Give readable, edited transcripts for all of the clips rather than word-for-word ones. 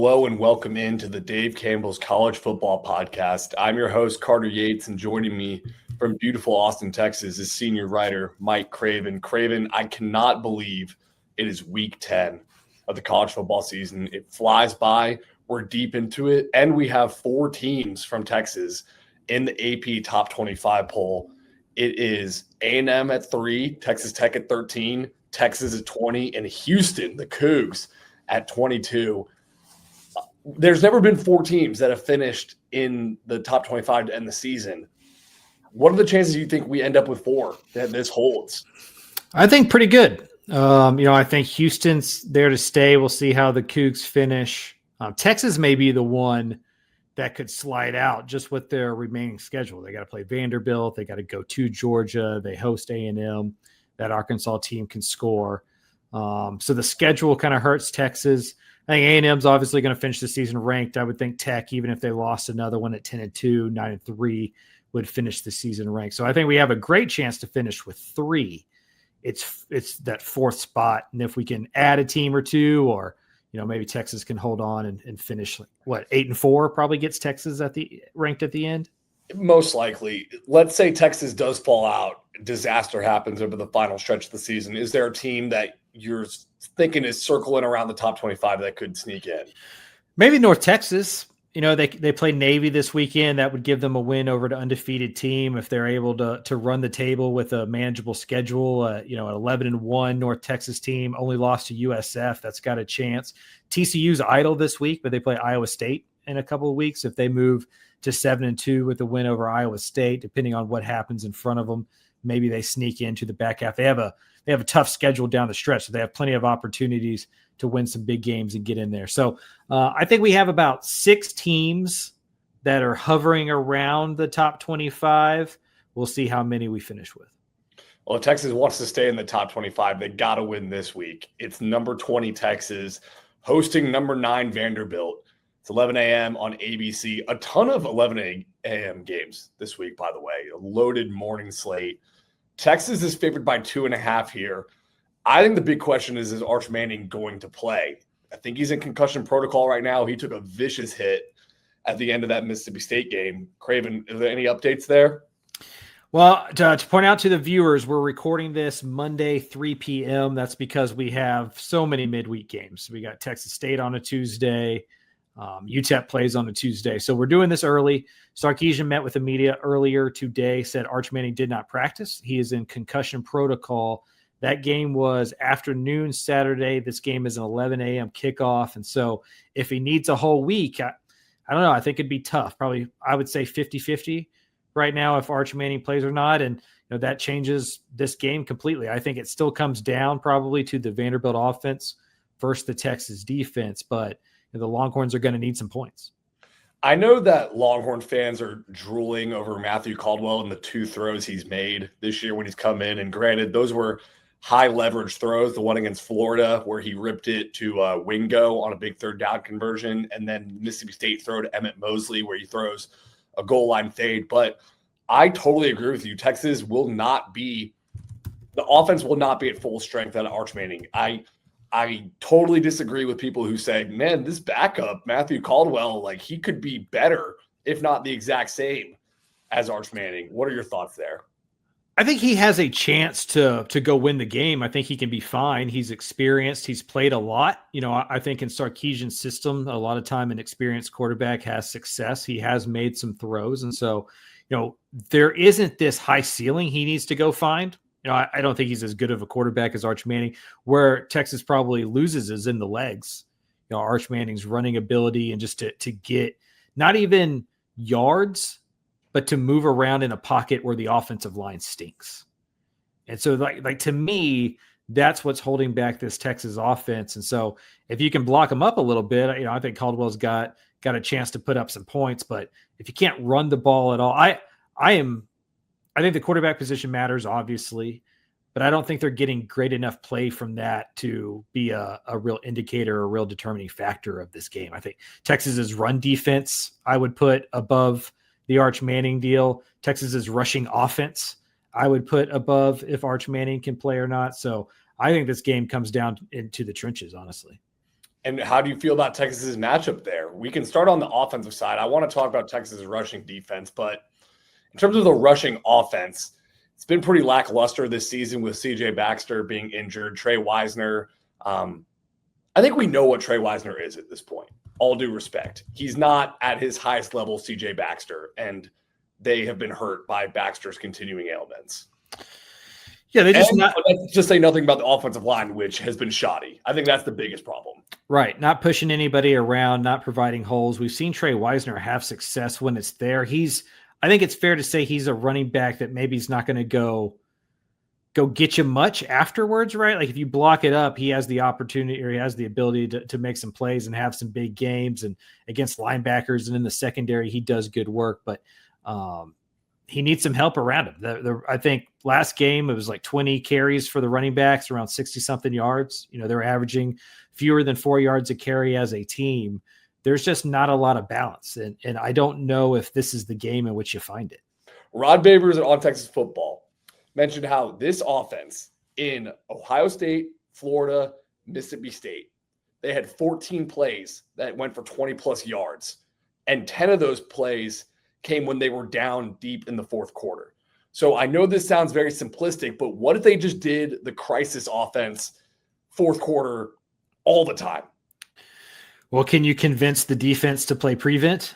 Hello and welcome into the Dave Campbell's College Football Podcast. I'm your host, Carter Yates, and joining me from beautiful Austin, Texas is senior writer Mike Craven. Craven, I cannot believe it is week 10 of the college football season. It flies by. We're deep into it, and we have 4 teams from Texas in the AP Top 25 poll. It is A&M at 3, Texas Tech at 13, Texas at 20, and Houston, the Cougs, at 22. There's never been 4 teams that have finished in the top 25 to end the season. What are the chances you think we end up with 4 that this holds? I think pretty good. I think Houston's there to stay. We'll see how the Cougs finish. Texas may be the one that could slide out just with their remaining schedule. They got to play Vanderbilt. They got to go to Georgia. They host A&M. That Arkansas team can score. So the schedule kind of hurts Texas. I think A&M's obviously going to finish the season ranked. I would think Tech, even if they lost another one at 10-2, 9-3, would finish the season ranked. So I think we have a great chance to finish with 3. It's that 4th spot. And if we can add a team or 2, or maybe Texas can hold on and finish 8-4 probably gets Texas ranked at the end. Most likely. Let's say Texas does fall out. Disaster happens over the final stretch of the season. Is there a team that you're thinking is circling around the top 25 that could sneak in? Maybe North Texas. They play Navy this weekend. That would give them a win over an undefeated team if they're able to run the table with a manageable schedule. An 11-1 North Texas team only lost to USF. That's got a chance. TCU's idle this week, but they play Iowa State in a couple of weeks. If they move to 7-2 with a win over Iowa State, depending on what happens in front of them, maybe they sneak into the back half. They have a tough schedule down the stretch, so they have plenty of opportunities to win some big games and get in there. So I think we have about 6 teams that are hovering around the top 25. We'll see how many we finish with. Well, if Texas wants to stay in the top 25, they got to win this week. It's number 20 Texas hosting number 9 Vanderbilt. It's 11 a.m. on ABC. A ton of 11 a.m. games this week, by the way. A loaded morning slate. Texas is favored by 2.5 here. I think the big question is Arch Manning going to play? I think he's in concussion protocol right now. He took a vicious hit at the end of that Mississippi State game. Craven, are there any updates there? Well, to point out to the viewers, we're recording this Monday, 3 p.m. That's because we have so many midweek games. We got Texas State on a Tuesday. UTEP plays on a Tuesday. So we're doing this early. Sarkisian met with the media earlier today, said Arch Manning did not practice. He is in concussion protocol. That game was afternoon Saturday. This game is an 11 a.m. kickoff. And so if he needs a whole week, I don't know. I think it'd be tough. Probably, I would say 50-50 right now if Arch Manning plays or not. And that changes this game completely. I think it still comes down probably to the Vanderbilt offense versus the Texas defense. But the Longhorns are going to need some points. I know that Longhorn fans are drooling over Matthew Caldwell and the 2 throws he's made this year when he's come in. And granted, those were high leverage throws. The one against Florida where he ripped it to Wingo on a big 3rd down conversion. And then Mississippi State throw to Emmett Mosley where he throws a goal line fade. But I totally agree with you. Texas will not be – the offense will not be at full strength at Arch Manning. I totally disagree with people who say, man, this backup, Matthew Caldwell, he could be better, if not the exact same as Arch Manning. What are your thoughts there? I think he has a chance to go win the game. I think he can be fine. He's experienced. He's played a lot. I think in Sarkisian's system, a lot of time an experienced quarterback has success. He has made some throws. And so, there isn't this high ceiling he needs to go find. I don't think he's as good of a quarterback as Arch Manning. Where Texas probably loses is in the legs. Arch Manning's running ability and just to get not even yards, but to move around in a pocket where the offensive line stinks. And so like to me, that's what's holding back this Texas offense. And so if you can block them up a little bit, I think Caldwell's got a chance to put up some points. But if you can't run the ball at all, I think the quarterback position matters, obviously, but I don't think they're getting great enough play from that to be a real indicator, a real determining factor of this game. I think Texas's run defense, I would put above the Arch Manning deal. Texas's rushing offense, I would put above if Arch Manning can play or not. So I think this game comes down into the trenches, honestly. And how do you feel about Texas's matchup there? We can start on the offensive side. I want to talk about Texas's rushing defense, but in terms of the rushing offense, it's been pretty lackluster this season with C.J. Baxter being injured. Trey Wisner, I think we know what Trey Wisner is at this point. All due respect, he's not at his highest level, C.J. Baxter, and they have been hurt by Baxter's continuing ailments. Yeah, they just let's just say nothing about the offensive line, which has been shoddy. I think that's the biggest problem. Right, not pushing anybody around, not providing holes. We've seen Trey Wisner have success when it's there. I think it's fair to say he's a running back that maybe he's not going to go get you much afterwards, right? Like if you block it up, he has the opportunity or he has the ability to make some plays and have some big games and against linebackers and in the secondary, he does good work, but he needs some help around him. I think last game, it was like 20 carries for the running backs, around 60 something yards. They're averaging fewer than 4 yards a carry as a team. There's just not a lot of balance. And I don't know if this is the game in which you find it. Rod Babers on Texas Football mentioned how this offense in Ohio State, Florida, Mississippi State, they had 14 plays that went for 20 plus yards. And 10 of those plays came when they were down deep in the fourth quarter. So I know this sounds very simplistic, but what if they just did the crisis offense fourth quarter all the time? Well, can you convince the defense to play prevent?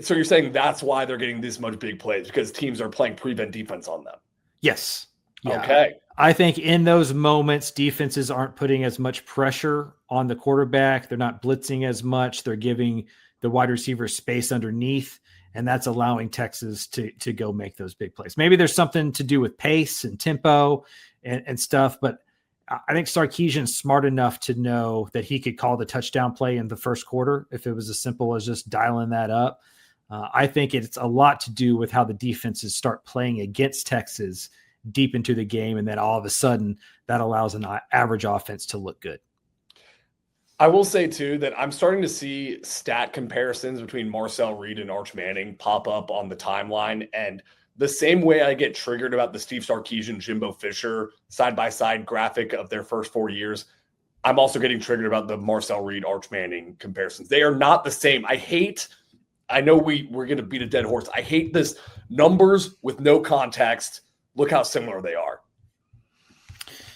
So you're saying that's why they're getting this much big plays, because teams are playing prevent defense on them? Yes. Yeah. Okay. I think in those moments, defenses aren't putting as much pressure on the quarterback. They're not blitzing as much. They're giving the wide receiver space underneath, and that's allowing Texas to go make those big plays. Maybe there's something to do with pace and tempo and stuff, but I think Sarkisian's smart enough to know that he could call the touchdown play in the first quarter if it was as simple as just dialing that up. I think it's a lot to do with how the defenses start playing against Texas deep into the game, and then all of a sudden that allows an average offense to look good. I will say, too, that I'm starting to see stat comparisons between Marcel Reed and Arch Manning pop up on the timeline. And the same way I get triggered about the Steve Sarkisian, Jimbo Fisher side-by-side graphic of their first 4 years, I'm also getting triggered about the Marcel Reed, Arch Manning comparisons. They are not the same. I know we're going to beat a dead horse. I hate this numbers with no context. Look how similar they are.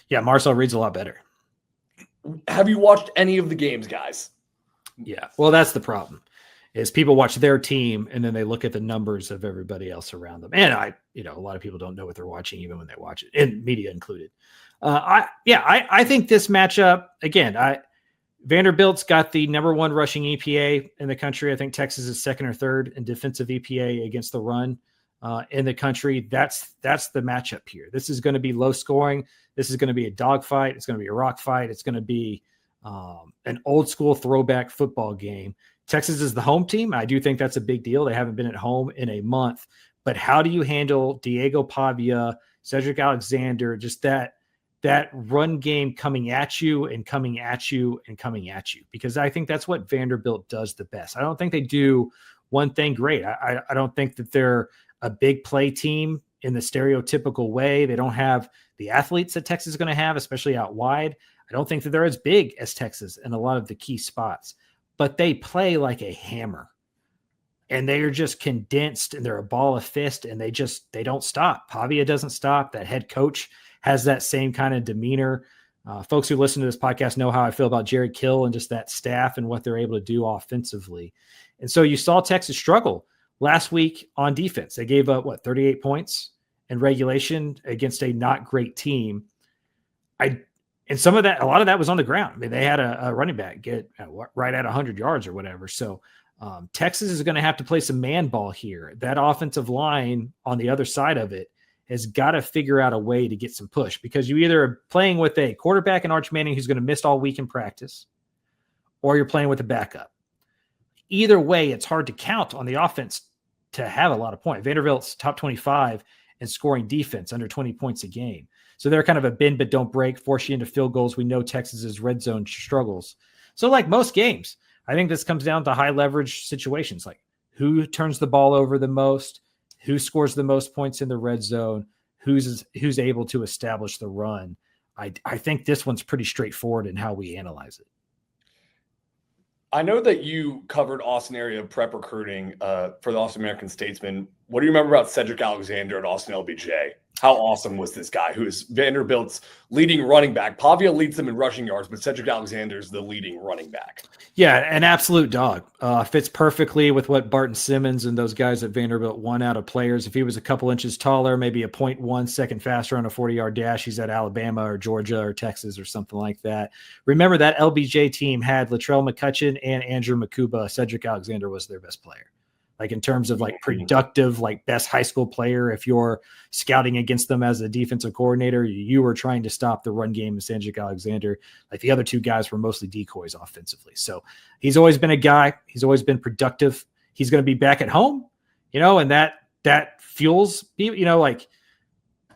Yeah, Marcel Reed's a lot better. Have you watched any of the games, guys? Yeah. Well, that's the problem is people watch their team and then they look at the numbers of everybody else around them. And a lot of people don't know what they're watching even when they watch it, and media included. I think this matchup, again, Vanderbilt's got the number one rushing EPA in the country. I think Texas is second or third in defensive EPA against the run in the country. That's the matchup here. This is going to be low scoring. This is going to be a dogfight. It's going to be a rock fight. It's going to be an old school throwback football game. Texas is the home team. I do think that's a big deal. They haven't been at home in a month. But how do you handle Diego Pavia, Cedric Alexander, just that run game coming at you and coming at you and coming at you? Because I think that's what Vanderbilt does the best. I don't think they do one thing great. I don't think that they're a big play team in the stereotypical way. They don't have the athletes that Texas is going to have, especially out wide. I don't think that they're as big as Texas in a lot of the key spots, but they play like a hammer and they are just condensed and they're a ball of fist and they don't stop. Pavia doesn't stop. That head coach has that same kind of demeanor. Folks who listen to this podcast know how I feel about Jared Kill and just that staff and what they're able to do offensively. And so you saw Texas struggle last week on defense. They gave up 38 points in regulation against a not great team. And some of that, a lot of that was on the ground. I mean, they had a running back get right at 100 yards or whatever. So Texas is going to have to play some man ball here. That offensive line on the other side of it has got to figure out a way to get some push, because you either are playing with a quarterback in Arch Manning who's going to miss all week in practice, or you're playing with a backup. Either way, it's hard to count on the offense to have a lot of points. Vanderbilt's top 25 in scoring defense, under 20 points a game. So they're kind of a bend but don't break, force you into field goals. We know Texas's red zone struggles. So like most games, I think this comes down to high leverage situations, like who turns the ball over the most, who scores the most points in the red zone, who's able to establish the run. I think this one's pretty straightforward in how we analyze it. I know that you covered Austin area prep recruiting for the Austin American Statesman. What do you remember about Cedric Alexander at Austin LBJ? How awesome was this guy who is Vanderbilt's leading running back? Pavia leads them in rushing yards, but Cedric Alexander is the leading running back. Yeah, an absolute dog. Fits perfectly with what Barton Simmons and those guys at Vanderbilt want out of players. If he was a couple inches taller, maybe a 0.1 second faster on a 40-yard dash, he's at Alabama or Georgia or Texas or something like that. Remember that LBJ team had Latrell McCutcheon and Andrew Makuba. Cedric Alexander was their best player. Like in terms of like productive, like best high school player, if you're scouting against them as a defensive coordinator, you were trying to stop the run game of Cedric Alexander. Like the other two guys were mostly decoys offensively. So he's always been a guy. He's always been productive. He's going to be back at home, and that fuels, like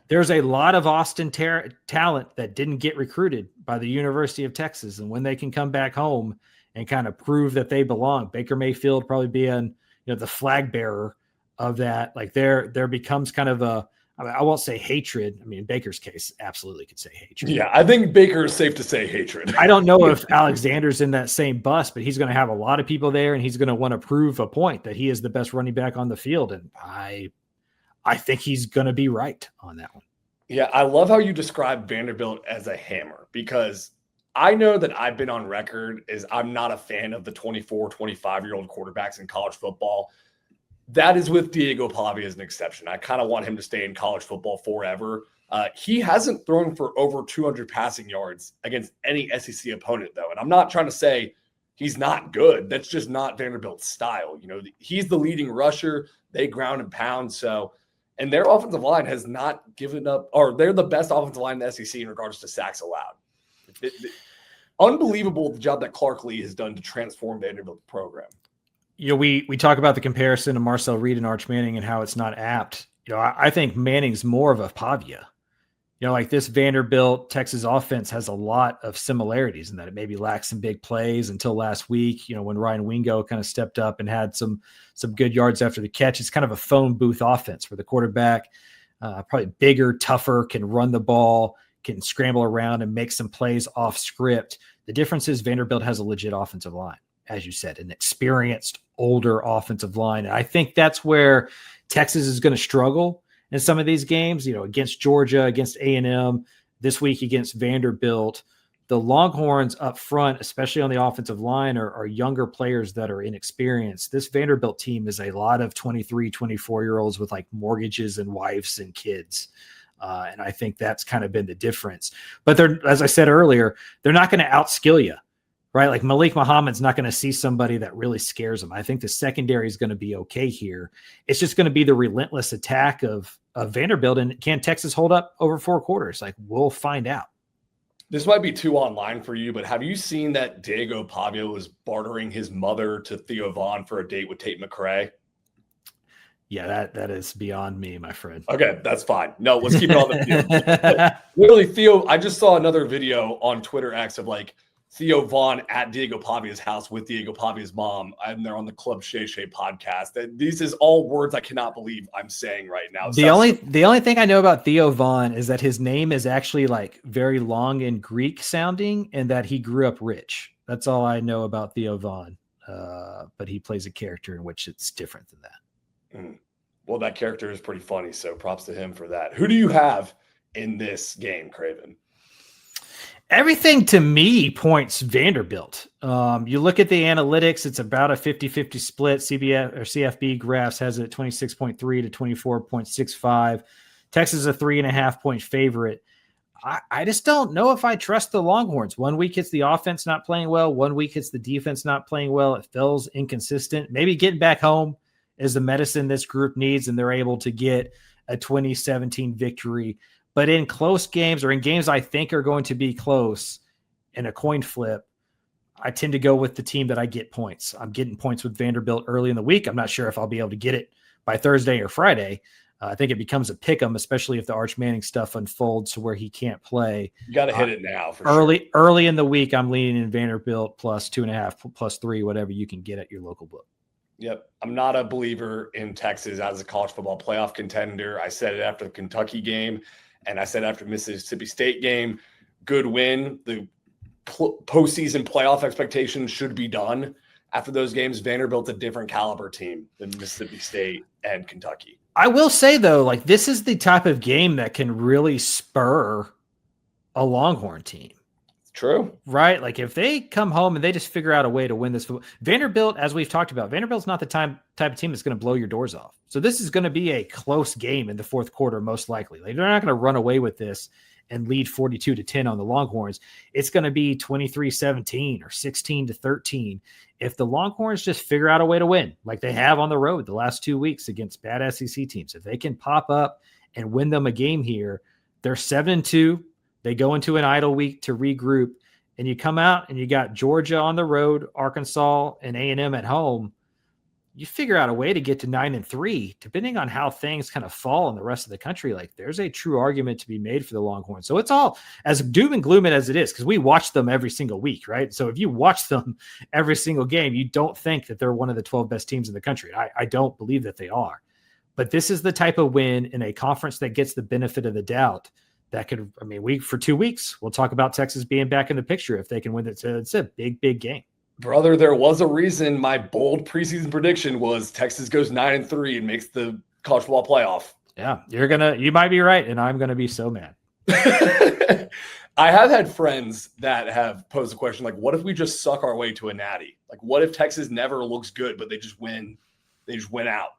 there's a lot of Austin talent that didn't get recruited by the University of Texas. And when they can come back home and kind of prove that they belong, Baker Mayfield probably being the flag bearer of that, like there becomes kind of I won't say hatred. I mean, in Baker's case, absolutely could say hatred. Yeah, I think Baker is safe to say hatred. I don't know if Alexander's in that same bus, but he's going to have a lot of people there, and he's going to want to prove a point that he is the best running back on the field. And I think he's going to be right on that one. Yeah, I love how you describe Vanderbilt as a hammer, because I know that I've been on record as I'm not a fan of the 24, 25-year-old quarterbacks in college football. That is with Diego Pavia as an exception. I kind of want him to stay in college football forever. He hasn't thrown for over 200 passing yards against any SEC opponent, though. And I'm not trying to say he's not good. That's just not Vanderbilt's style. He's the leading rusher. They ground and pound. And their offensive line has not given up, or they're the best offensive line in the SEC in regards to sacks allowed. Unbelievable the job that Clark Lee has done to transform Vanderbilt's program. We talk about the comparison to Marcel Reed and Arch Manning and how it's not apt. I think Manning's more of a Pavia. Like this Vanderbilt Texas offense has a lot of similarities in that it maybe lacks some big plays until last week, when Ryan Wingo kind of stepped up and had some good yards after the catch. It's kind of a phone booth offense where the quarterback, probably bigger, tougher, can run the ball, can scramble around and make some plays off script. The difference is Vanderbilt has a legit offensive line, as you said, an experienced, older offensive line. And I think that's where Texas is going to struggle in some of these games, against Georgia, against A&M, this week against Vanderbilt. The Longhorns up front, especially on the offensive line, are younger players that are inexperienced. This Vanderbilt team is a lot of 23, 24-year-olds with like mortgages and wives and kids. And I think that's kind of been the difference. But as I said earlier, they're not going to outskill you, right? Like Malik Muhammad's not going to see somebody that really scares him. I think the secondary is going to be okay here. It's just going to be the relentless attack of Vanderbilt. And can Texas hold up over 4 quarters? Like, we'll find out. This might be too online for you, but have you seen that Diego Pavia was bartering his mother to Theo Vaughn for a date with Tate McRae? Yeah, that is beyond me, my friend. Okay, that's fine. No, let's keep it on the field. Literally, Theo, I just saw another video on Twitter X of like Theo Vaughn at Diego Pavia's house with Diego Pavia's mom, and they're on the Club Shay Shay podcast. These is all words I cannot believe I'm saying right now. The only thing I know about Theo Vaughn is that his name is actually like very long and Greek sounding, and that he grew up rich. That's all I know about Theo Vaughn. But he plays a character in which it's different than that. Well, that character is pretty funny, so props to him for that. Who do you have in this game, Craven? Everything to me points Vanderbilt. You look at the analytics, it's about a 50-50 split. CFB graphs has it 26.3 to 24.65. Texas is a 3.5-point favorite. I just don't know if I trust the Longhorns. 1 week it's the offense not playing well. 1 week it's the defense not playing well. It feels inconsistent. Maybe getting back home is the medicine this group needs, and they're able to get a 2017 victory. But in close games, or in games I think are going to be close in a coin flip, I tend to go with the team that I get points. I'm getting points with Vanderbilt early in the week. I'm not sure if I'll be able to get it by Thursday or Friday. I think it becomes a pick 'em, especially if the Arch Manning stuff unfolds to where he can't play. You got to hit it now. For early in the week, I'm leaning in Vanderbilt plus 2.5, plus 3, whatever you can get at your local book. Yep. I'm not a believer in Texas as a college football playoff contender. I said it after the Kentucky game, and I said after the Mississippi State game. good win. The postseason playoff expectations should be done after those games. Vanderbilt's a different caliber team than Mississippi State and Kentucky. I will say, though, like this is the type of game that can really spur a Longhorn team. True. Right? Like if they come home and they just figure out a way to win this. Vanderbilt, as we've talked about, Vanderbilt's not the type of team that's going to blow your doors off. So this is going to be a close game in the fourth quarter, most likely. Like they're not going to run away with this and lead 42-10 on the Longhorns. It's going to be 23-17 or 16-13. If the Longhorns just figure out a way to win, like they have on the road the last 2 weeks against bad SEC teams, if they can pop up and win them a game here, they're 7-2. They go into an idle week to regroup, and you come out and you got Georgia on the road, Arkansas and A&M at home. You figure out a way to get to 9-3, depending on how things kind of fall in the rest of the country. Like there's a true argument to be made for the Longhorns. So it's all as doom and gloom as it is, because we watch them every single week, right? So if you watch them every single game, you don't think that they're one of the 12 best teams in the country. I don't believe that they are. But this is the type of win in a conference that gets the benefit of the doubt. That could, for 2 weeks, we'll talk about Texas being back in the picture if they can win it. So it's a big, big game. Brother, there was a reason my bold preseason prediction was Texas goes 9-3 and makes the college football playoff. Yeah, you might be right, and I'm gonna be so mad. I have had friends that have posed the question, like, what if we just suck our way to a natty? Like, what if Texas never looks good, but they just win? They just win out.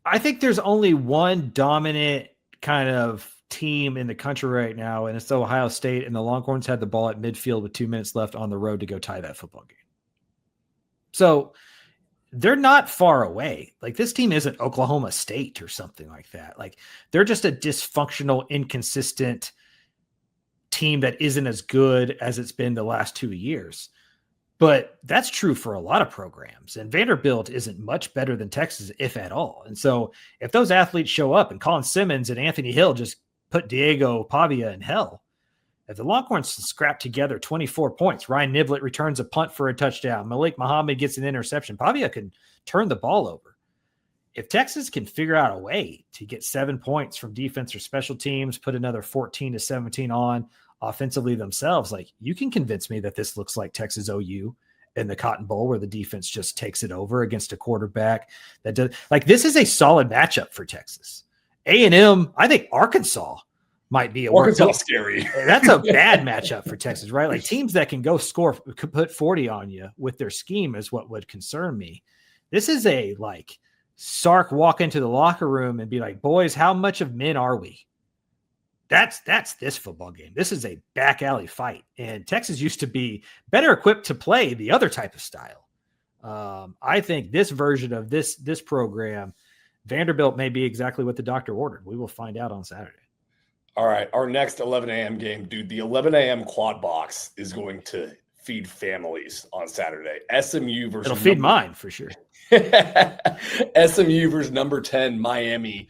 I think there's only one dominant kind of team in the country right now, and it's Ohio State, and the Longhorns had the ball at midfield with 2 minutes left on the road to go tie that football game. So they're not far away. Like this team isn't Oklahoma State or something like that. Like they're just a dysfunctional, inconsistent team that isn't as good as it's been the last 2 years. But that's true for a lot of programs. And Vanderbilt isn't much better than Texas, if at all. And so if those athletes show up and Colin Simmons and Anthony Hill just put Diego Pavia in hell, if the Longhorns scrap together 24 points, Ryan Niblett returns a punt for a touchdown, Malik Muhammad gets an interception, Pavia can turn the ball over. If Texas can figure out a way to get 7 points from defense or special teams, put another 14-17 on offensively themselves, like you can convince me that this looks like Texas OU in the Cotton Bowl where the defense just takes it over against a quarterback that does. Like this is a solid matchup for Texas. A&M, I think Arkansas might be a Arkansas scary. That's a bad matchup for Texas, right? Like teams that can go score, could put 40 on you with their scheme is what would concern me. This is a like Sark walk into the locker room and be like, boys, how much of men are we? That's this football game. This is a back alley fight. And Texas used to be better equipped to play the other type of style. I think this version of this program, Vanderbilt may be exactly what the doctor ordered. We will find out on Saturday. All right. Our next 11 a.m. game, dude, the 11 a.m. quad box is going to feed families on Saturday. SMU versus It'll feed mine for sure. SMU versus number 10 Miami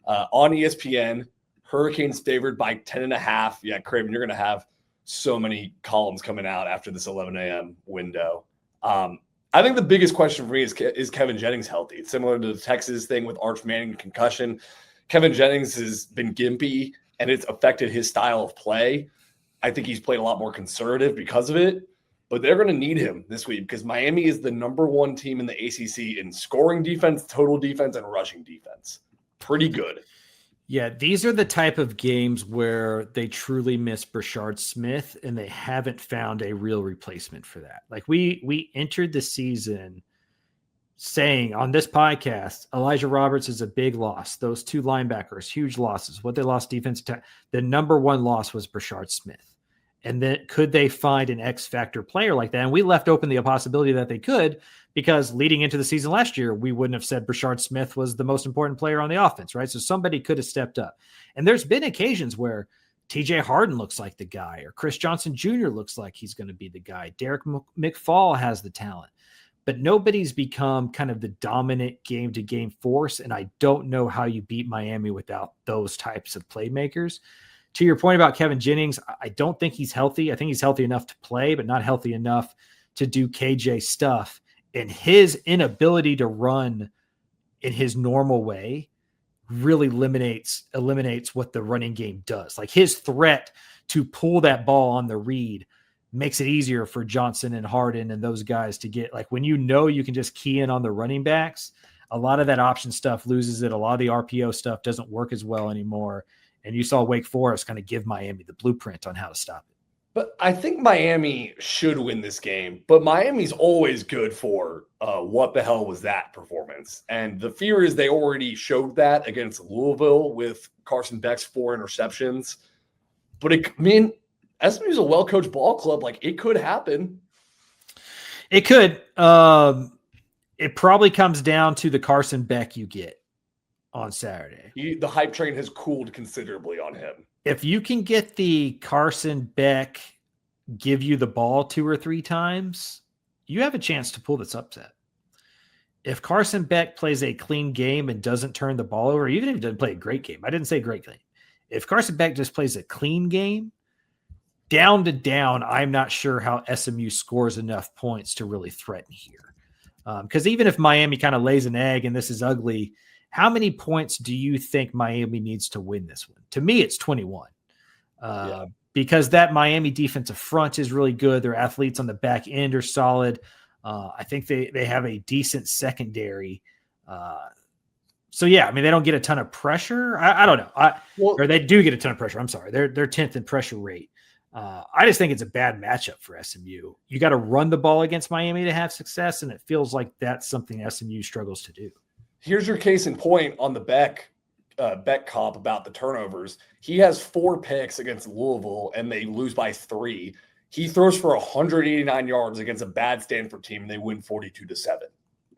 on ESPN. Hurricanes favored by 10.5. Yeah, Craven, you're going to have so many columns coming out after this 11 a.m. window. I think the biggest question for me is Kevin Jennings healthy? It's similar to the Texas thing with Arch Manning concussion. Kevin Jennings has been gimpy, and it's affected his style of play. I think he's played a lot more conservative because of it, but they're going to need him this week because Miami is the number one team in the ACC in scoring defense, total defense, and rushing defense. Pretty good. Yeah, these are the type of games where they truly miss Brashard Smith, and they haven't found a real replacement for that. Like we entered the season saying on this podcast, Elijah Roberts is a big loss. Those two linebackers, huge losses. What they lost defense to, the number one loss was Brashard Smith. And then could they find an X factor player like that? And we left open the possibility that they could, because leading into the season last year, we wouldn't have said Brashard Smith was the most important player on the offense, right? So somebody could have stepped up. And there's been occasions where TJ Harden looks like the guy, or Chris Johnson Jr. looks like he's going to be the guy. Derek McFall has the talent, but nobody's become kind of the dominant game-to-game force. And I don't know how you beat Miami without those types of playmakers. To your point about Kevin Jennings, I don't think he's healthy. I think he's healthy enough to play, but not healthy enough to do KJ stuff. And his inability to run in his normal way really eliminates what the running game does. Like his threat to pull that ball on the read makes it easier for Johnson and Harden and those guys to get, like, when you can just key in on the running backs, a lot of that option stuff loses it. A lot of the RPO stuff doesn't work as well anymore. And you saw Wake Forest kind of give Miami the blueprint on how to stop it. But I think Miami should win this game, but Miami's always good for what the hell was that performance. And the fear is they already showed that against Louisville with Carson Beck's 4 interceptions. But SMU's a well-coached ball club. Like, it could happen. It could. It probably comes down to the Carson Beck you get on Saturday. The hype train has cooled considerably on him. If you can get the Carson Beck give you the ball 2 or 3 times, you have a chance to pull this upset. If Carson Beck plays a clean game and doesn't turn the ball over, even if he doesn't play a great game, I didn't say great game. If Carson Beck just plays a clean game, down to down, I'm not sure how SMU scores enough points to really threaten here. Because even if Miami kind of lays an egg and this is ugly, how many points do you think Miami needs to win this one? To me, it's 21. Because that Miami defensive front is really good. Their athletes on the back end are solid. I think they have a decent secondary. So, yeah, I mean, they don't get a ton of pressure. I don't know. Or they do get a ton of pressure. I'm sorry. They're 10th in pressure rate. I just think it's a bad matchup for SMU. You got to run the ball against Miami to have success, and it feels like that's something SMU struggles to do. Here's your case in point on the Beck comp about the turnovers. He has 4 picks against Louisville, and they lose by 3. He throws for 189 yards against a bad Stanford team, and they win 42-7.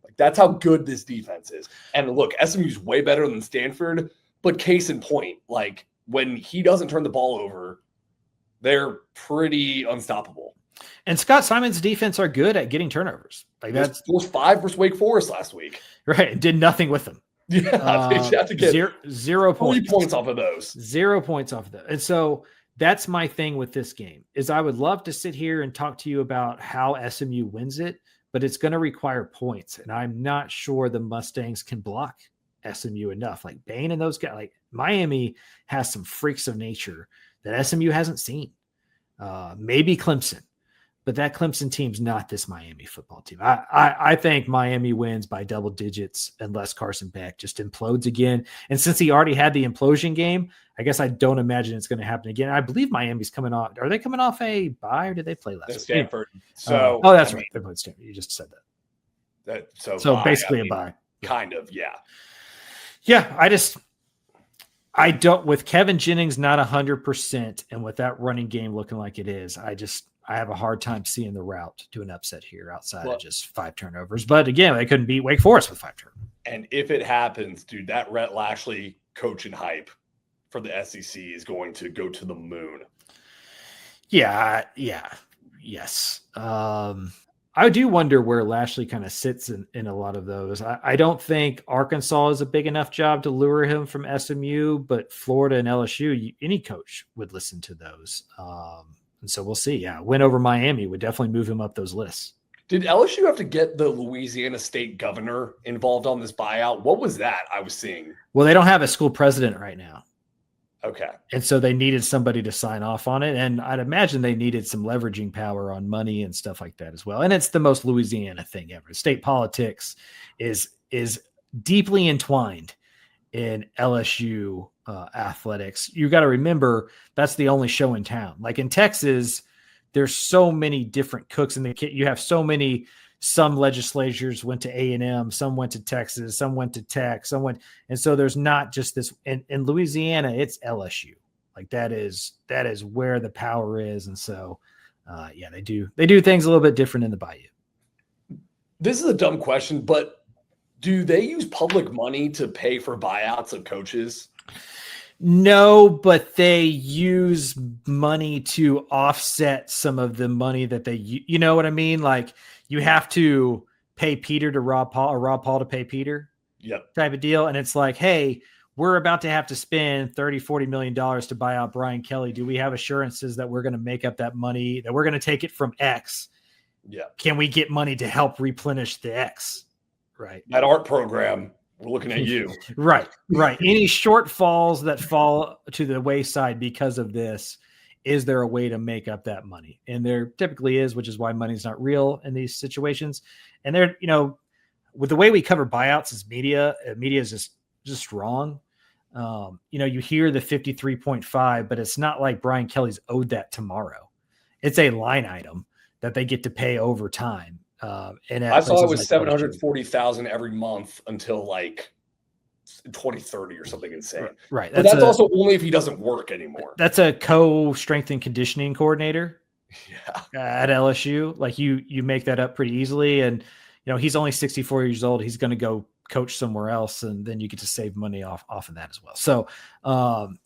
Like, that's how good this defense is. And look, SMU's way better than Stanford, but case in point, like, when he doesn't turn the ball over, they're pretty unstoppable. And Scott Simon's defense are good at getting turnovers. Like, that's forced 5 versus Wake Forest last week. Right. And did nothing with them. Yeah. They have to get 0 points. 3 points off of those. 0 points off of that. And so that's my thing with this game is I would love to sit here and talk to you about how SMU wins it, but it's going to require points. And I'm not sure the Mustangs can block SMU enough. Like Bain and those guys, like Miami has some freaks of nature that SMU hasn't seen. Maybe Clemson, but that Clemson team's not this Miami football team. I think Miami wins by double digits unless Carson Beck just implodes again. And since he already had the implosion game, I guess I don't imagine it's going to happen again. I believe Miami's coming off. Are they coming off a bye or did they play last week? Stanford. So, that's right. They played Stanford. You just said that. So basically a bye. Kind of, yeah. Yeah, I don't, with Kevin Jennings not 100% and with that running game looking like it is, I have a hard time seeing the route to an upset here outside of just 5 turnovers. But again, they couldn't beat Wake Forest with 5 turnovers. And if it happens, dude, that Rhett Lashley coaching hype for the SEC is going to go to the moon. Yes. I do wonder where Lashley kind of sits in a lot of those. I don't think Arkansas is a big enough job to lure him from SMU, but Florida and LSU, any coach would listen to those. And so we'll see. Yeah, win over Miami would definitely move him up those lists. Did LSU have to get the Louisiana state governor involved on this buyout? What was that I was seeing? Well, they don't have a school president right now. Okay. And so they needed somebody to sign off on it. And I'd imagine they needed some leveraging power on money and stuff like that as well. And it's the most Louisiana thing ever. State politics is deeply entwined in LSU athletics. You got to remember that's the only show in town. Like in Texas, there's so many different cooks in the kit. You have so many. Some legislatures went to A&M, some went to Texas, some went to Tech, and so there's not just this. In Louisiana, it's LSU. Like that is where the power is, and so they do things a little bit different in the Bayou. This is a dumb question, but do they use public money to pay for buyouts of coaches? No, but they use money to offset some of the money that they, you know what I mean? Like you have to pay Peter to Rob Paul or Rob Paul to pay Peter. Yep. Type of deal. And it's like, hey, we're about to have to spend $30-40 million to buy out Brian Kelly. Do we have assurances that we're going to make up that money, that we're going to take it from X? Yeah. Can we get money to help replenish the X? Right. That art program We're looking at you. Right. Any shortfalls that fall to the wayside because of this, is there a way to make up that money? And there typically is, which is why money's not real in these situations. And there, with the way we cover buyouts as media is just wrong. You hear the 53.5, but it's not like Brian Kelly's owed that tomorrow. It's a line item that they get to pay over time. And I saw it was 740,000 every month until like 2030 or something insane. Right. But that's also only if he doesn't work anymore. That's a co-strength and conditioning coordinator. Yeah. At LSU. Like you make that up pretty easily. And, he's only 64 years old. He's going to go coach somewhere else. And then you get to save money off of that as well. So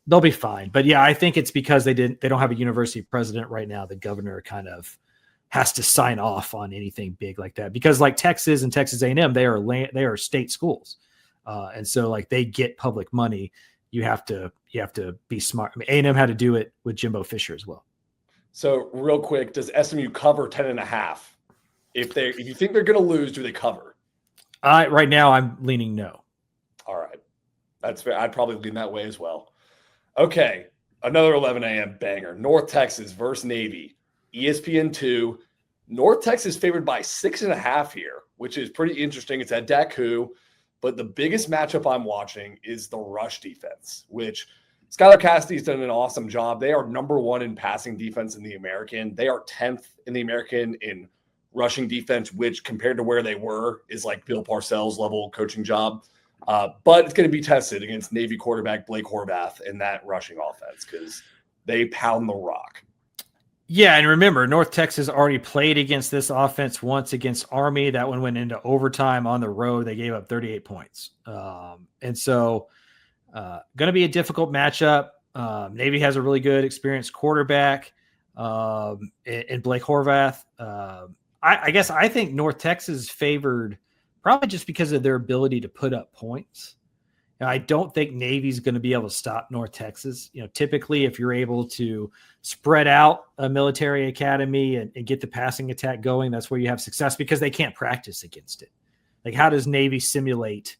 they'll be fine. But yeah, I think it's because they don't have a university president right now. The governor kind of has to sign off on anything big like that, because like Texas and Texas A&M, they are state schools. And so like they get public money. You have to be smart. I mean, A&M had to do it with Jimbo Fisher as well. So real quick, does SMU cover 10.5? If you think they're going to lose, do they cover? Right now I'm leaning no. All right. That's fair. I'd probably lean that way as well. Okay. Another 11 a.m. banger. North Texas versus Navy. ESPN2. North Texas favored by 6.5 here, which is pretty interesting. It's at Daku, but the biggest matchup I'm watching is the rush defense, which Skylar Cassidy's done an awesome job. They are number 1 in passing defense in the American. They are 10th in the American in rushing defense, which compared to where they were is like Bill Parcells level coaching job. But it's going to be tested against Navy quarterback Blake Horvath in that rushing offense because they pound the rock. Yeah, and remember, North Texas already played against this offense once against Army. That one went into overtime on the road. They gave up 38 points. And so going to be a difficult matchup. Navy has a really good experienced quarterback in Blake Horvath. I guess I think North Texas favored probably just because of their ability to put up points. Now, I don't think Navy's going to be able to stop North Texas. Typically, if you're able to spread out a military academy and get the passing attack going, that's where you have success because they can't practice against it. Like, how does Navy simulate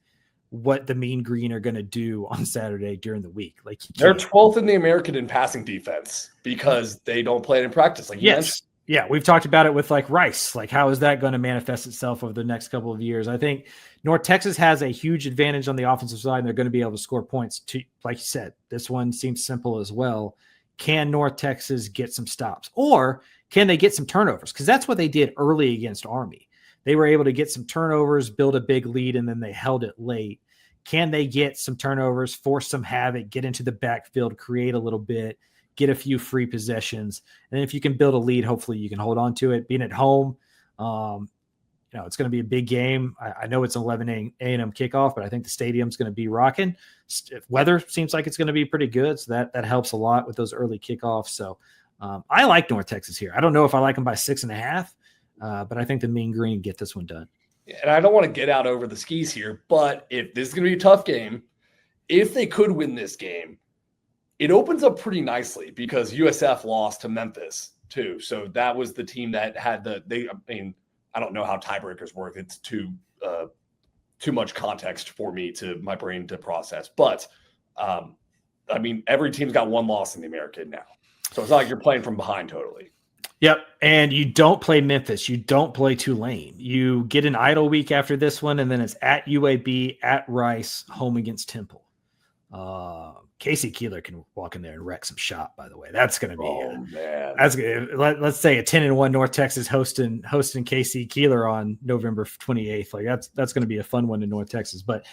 what the Mean Green are going to do on Saturday during the week? Like, they're 12th in the American in passing defense because they don't play it in practice. Like you mentioned. Yeah, we've talked about it with like Rice. Like, how is that going to manifest itself over the next couple of years? I think North Texas has a huge advantage on the offensive side, and they're going to be able to score points. Like you said, this one seems simple as well. Can North Texas get some stops? Or can they get some turnovers? Because that's what they did early against Army. They were able to get some turnovers, build a big lead, and then they held it late. Can they get some turnovers, force some havoc, get into the backfield, create a little bit, get a few free possessions? And if you can build a lead, hopefully you can hold on to it. Being at home, it's going to be a big game. I know it's an 11 a.m. kickoff, but I think the stadium's going to be rocking. Weather seems like it's going to be pretty good, so that helps a lot with those early kickoffs. So I like North Texas here. I don't know if I like them by 6.5, but I think the Mean Green get this one done. And I don't want to get out over the skis here, but if this is going to be a tough game, if they could win this game, it opens up pretty nicely because USF lost to Memphis too. So that was the team that had I don't know how tiebreakers work. It's too much context for my brain to process. But every team's got one loss in the American now. So it's not like you're playing from behind totally. Yep. And you don't play Memphis. You don't play Tulane. You get an idle week after this one, and then it's at UAB, at Rice, home against Temple. Casey Keeler can walk in there and wreck some shop, by the way. That's going to be let's say a 10-1 North Texas hosting Casey Keeler on November 28th. Like that's going to be a fun one in North Texas. But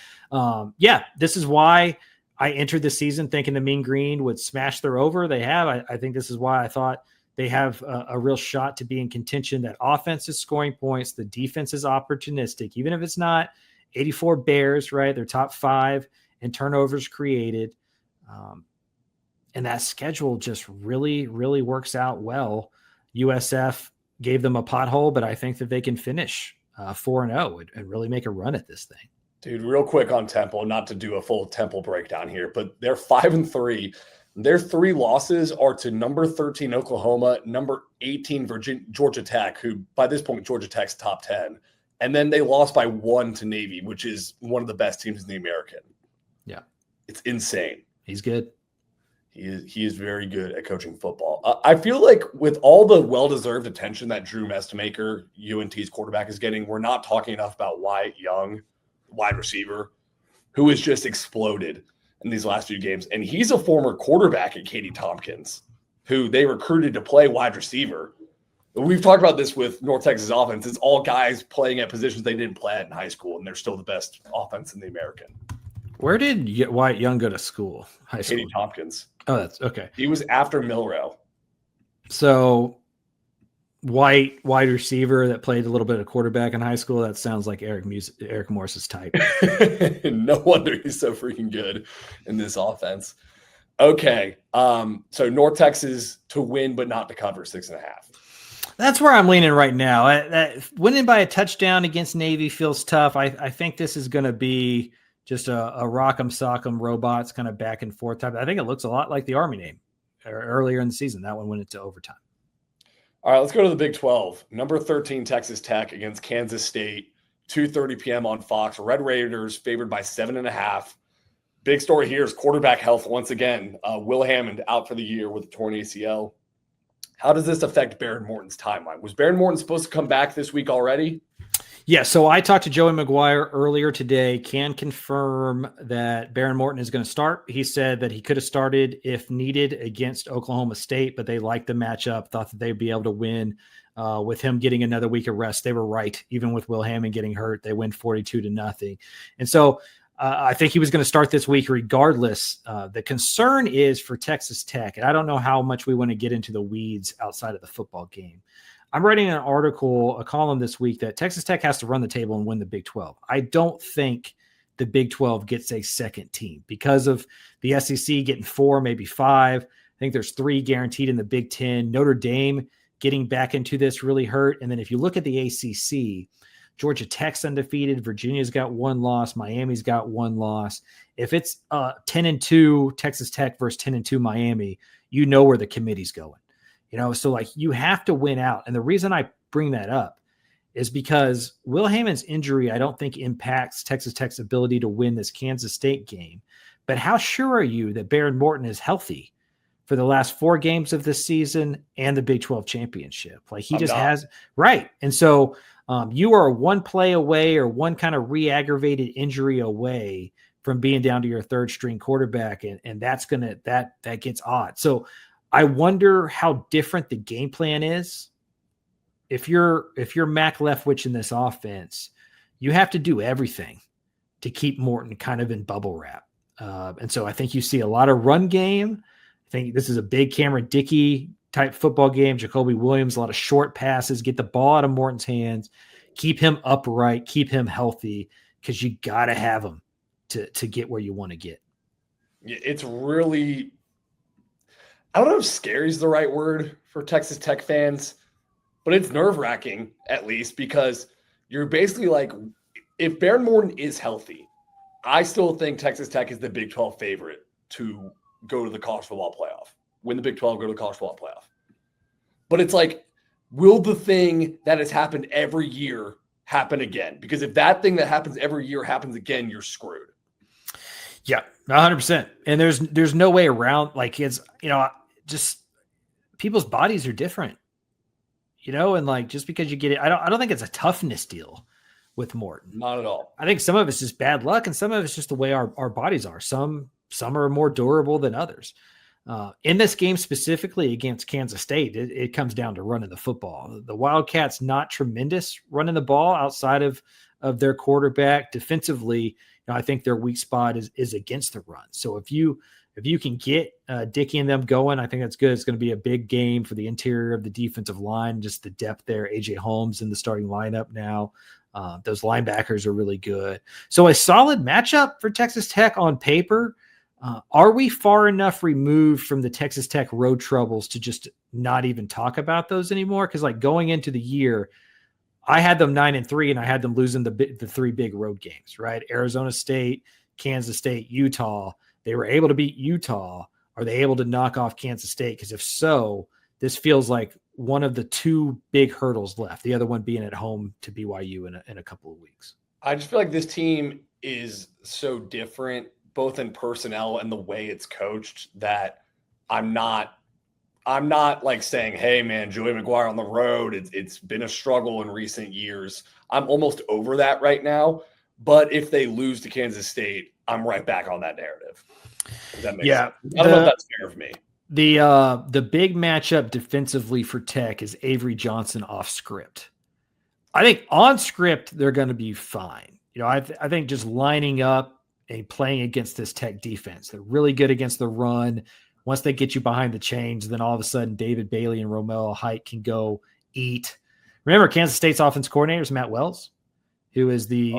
this is why I entered the season thinking the Mean Green would smash their over. They have. I think this is why I thought they have a real shot to be in contention. That offense is scoring points. The defense is opportunistic, even if it's not 84 Bears, right? They're top 5 in turnovers created. And that schedule just really, really works out well. USF gave them a pothole, but I think that they can finish 4-0 and really make a run at this thing. Dude, real quick on Temple, not to do a full Temple breakdown here, but they're 5-3. Their 3 losses are to number 13 Oklahoma, number 18 Georgia Tech, who by this point Georgia Tech's top 10, And then they lost by 1 to Navy, which is one of the best teams in the American. Yeah. It's insane. He's good. He is very good at coaching football. I feel like with all the well-deserved attention that Drew Mestemaker, UNT's quarterback, is getting, we're not talking enough about Wyatt Young, wide receiver, who has just exploded in these last few games. And he's a former quarterback at Katy Tompkins, who they recruited to play wide receiver. We've talked about this with North Texas offense. It's all guys playing at positions they didn't play at in high school, and they're still the best offense in the American. Where did Wyatt Young go to school? High school? Katy Tompkins. Oh, that's okay. He was after Milrow. So wide receiver that played a little bit of quarterback in high school. That sounds like Eric Morris's type. No wonder he's so freaking good in this offense. Okay. So North Texas to win, but not to cover 6.5. That's where I'm leaning right now. That winning by a touchdown against Navy feels tough. I think this is going to be just a rock'em sock'em robots kind of back and forth type. I think it looks a lot like the Army name earlier in the season. That one went into overtime. All right, let's go to the Big 12. Number 13, Texas Tech against Kansas State, 2:30 p.m. on Fox. Red Raiders favored by 7.5. Big story here is quarterback health once again. Will Hammond out for the year with a torn ACL. How does this affect Baron Morton's timeline? Was Baron Morton supposed to come back this week already? Yeah, so I talked to Joey McGuire earlier today, can confirm that Baron Morton is going to start. He said that he could have started if needed against Oklahoma State, but they liked the matchup, thought that they'd be able to win with him getting another week of rest. They were right. Even with Will Hammond getting hurt, they win 42-0. And so I think he was going to start this week regardless. The concern is for Texas Tech, and I don't know how much we want to get into the weeds outside of the football game. I'm writing an article, a column this week that Texas Tech has to run the table and win the Big 12. I don't think the Big 12 gets a second team because of the SEC getting 4, maybe 5. I think there's 3 guaranteed in the Big 10. Notre Dame getting back into this really hurt. And then if you look at the ACC, Georgia Tech's undefeated. Virginia's got 1 loss. Miami's got 1 loss. If it's 10-2 Texas Tech versus 10-2 Miami, you know where the committee's going. So like you have to win out. And the reason I bring that up is because Will Hammond's injury, I don't think impacts Texas Tech's ability to win this Kansas State game. But how sure are you that Baron Morton is healthy for the last 4 games of this season and the Big 12 championship? Like he has, right. And so you are 1 play away or 1 kind of re-aggravated injury away from being down to your 3rd string quarterback. And that's that gets odd. So I wonder how different the game plan is. If you're Mac Leftwich in this offense, you have to do everything to keep Morton kind of in bubble wrap. And so I think you see a lot of run game. I think this is a big Cameron Dickey type football game. Jacoby Williams, a lot of short passes, get the ball out of Morton's hands, keep him upright, keep him healthy, because you got to have him to get where you want to get. It's really, I don't know if scary is the right word for Texas Tech fans, but it's nerve-wracking at least, because you're basically like, if Baron Morton is healthy, I still think Texas Tech is the Big 12 favorite to go to the college football playoff, win the Big 12, go to the college football playoff. But it's like, will the thing that has happened every year happen again? Because if that thing that happens every year happens again, you're screwed. Yeah, 100%. And there's no way around. Like it's, just people's bodies are different, and like, just because you get it, I don't think it's a toughness deal with Morton. Not at all. I think some of it's just bad luck, and some of it's just the way our bodies are. Some are more durable than others. In this game specifically against Kansas State, it comes down to running the football. The Wildcats not tremendous running the ball outside of their quarterback. Defensively, I think their weak spot is against the run. So if you can get Dickey and them going, I think that's good. It's going to be a big game for the interior of the defensive line, just the depth there. AJ Holmes in the starting lineup now. Those linebackers are really good. So a solid matchup for Texas Tech on paper. Are we far enough removed from the Texas Tech road troubles to just not even talk about those anymore? Because like going into the year, I had them 9-3, and I had them losing the 3 big road games, right? Arizona State, Kansas State, Utah. They were able to beat Utah. Are they able to knock off Kansas State? Because if so, this feels like one of the two big hurdles left, the other one being at home to BYU in a couple of weeks. I just feel like this team is so different, both in personnel and the way it's coached, that I'm not like saying, hey man, Joey McGuire on the road, it's been a struggle in recent years. I'm almost over that right now. But if they lose to Kansas State, I'm right back on that narrative. Does that make sense? I don't know if that's fair of me. The big matchup defensively for Tech is Avery Johnson off script. I think on script, they're going to be fine. I think just lining up and playing against this Tech defense, they're really good against the run. Once they get you behind the chains, then all of a sudden David Bailey and Romeo Height can go eat. Remember, Kansas State's offense coordinator is Matt Wells, who is the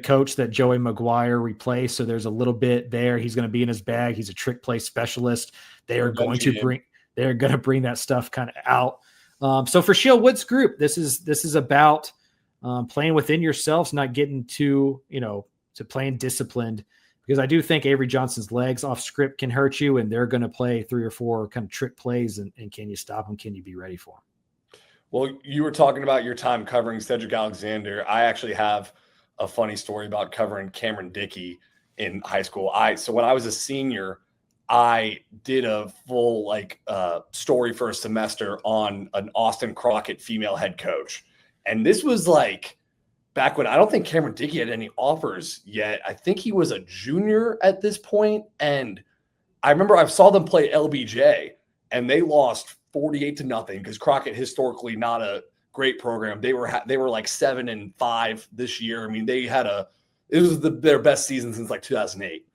coach that Joey McGuire replaced. So there's a little bit there. He's going to be in his bag. He's a trick play specialist. They are going to bring that stuff kind of out. So for Shield Woods group, this is about playing within yourselves, not getting to playing disciplined, because I do think Avery Johnson's legs off script can hurt you, and they're going to play 3 or 4 kind of trick plays. And can you stop them? Can you be ready for them? Well, you were talking about your time covering Cedric Alexander. I actually have a funny story about covering Cameron Dickey in high school. So when I was a senior, I did a full story for a semester on an Austin Crockett female head coach. And this was back when I don't think Cameron Dickey had any offers yet. I think he was a junior at this point. And I remember I saw them play LBJ, and they lost 48-0 because Crockett, historically not a great program. They were 7-5 this year. I mean, it was their best season since 2008.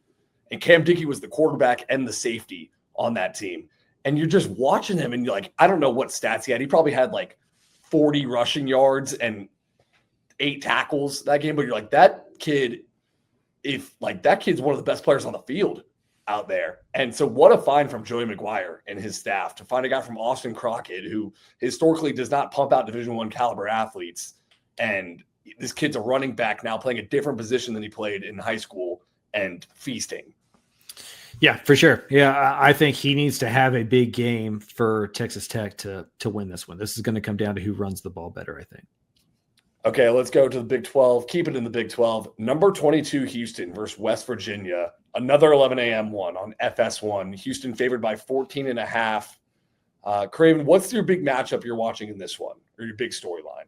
And Cam Dickey was the quarterback and the safety on that team. And you're just watching him, and you're like, I don't know what stats he had. He probably had 40 rushing yards and 8 tackles that game. But you're like, that kid, that kid's one of the best players on the field out there. And so what a find from Joey McGuire and his staff to find a guy from Austin Crockett, who historically does not pump out Division I caliber athletes. And this kid's a running back now, playing a different position than he played in high school and feasting. Yeah, for sure. Yeah, I think he needs to have a big game for Texas Tech to win this one. This is going to come down to who runs the ball better, I think. Okay, let's go to the Big 12. Keep it in the Big 12. Number 22, Houston versus West Virginia. Another 11 a.m. one on FS1. Houston favored by 14.5. Craven, what's your big matchup you're watching in this one, or your big storyline?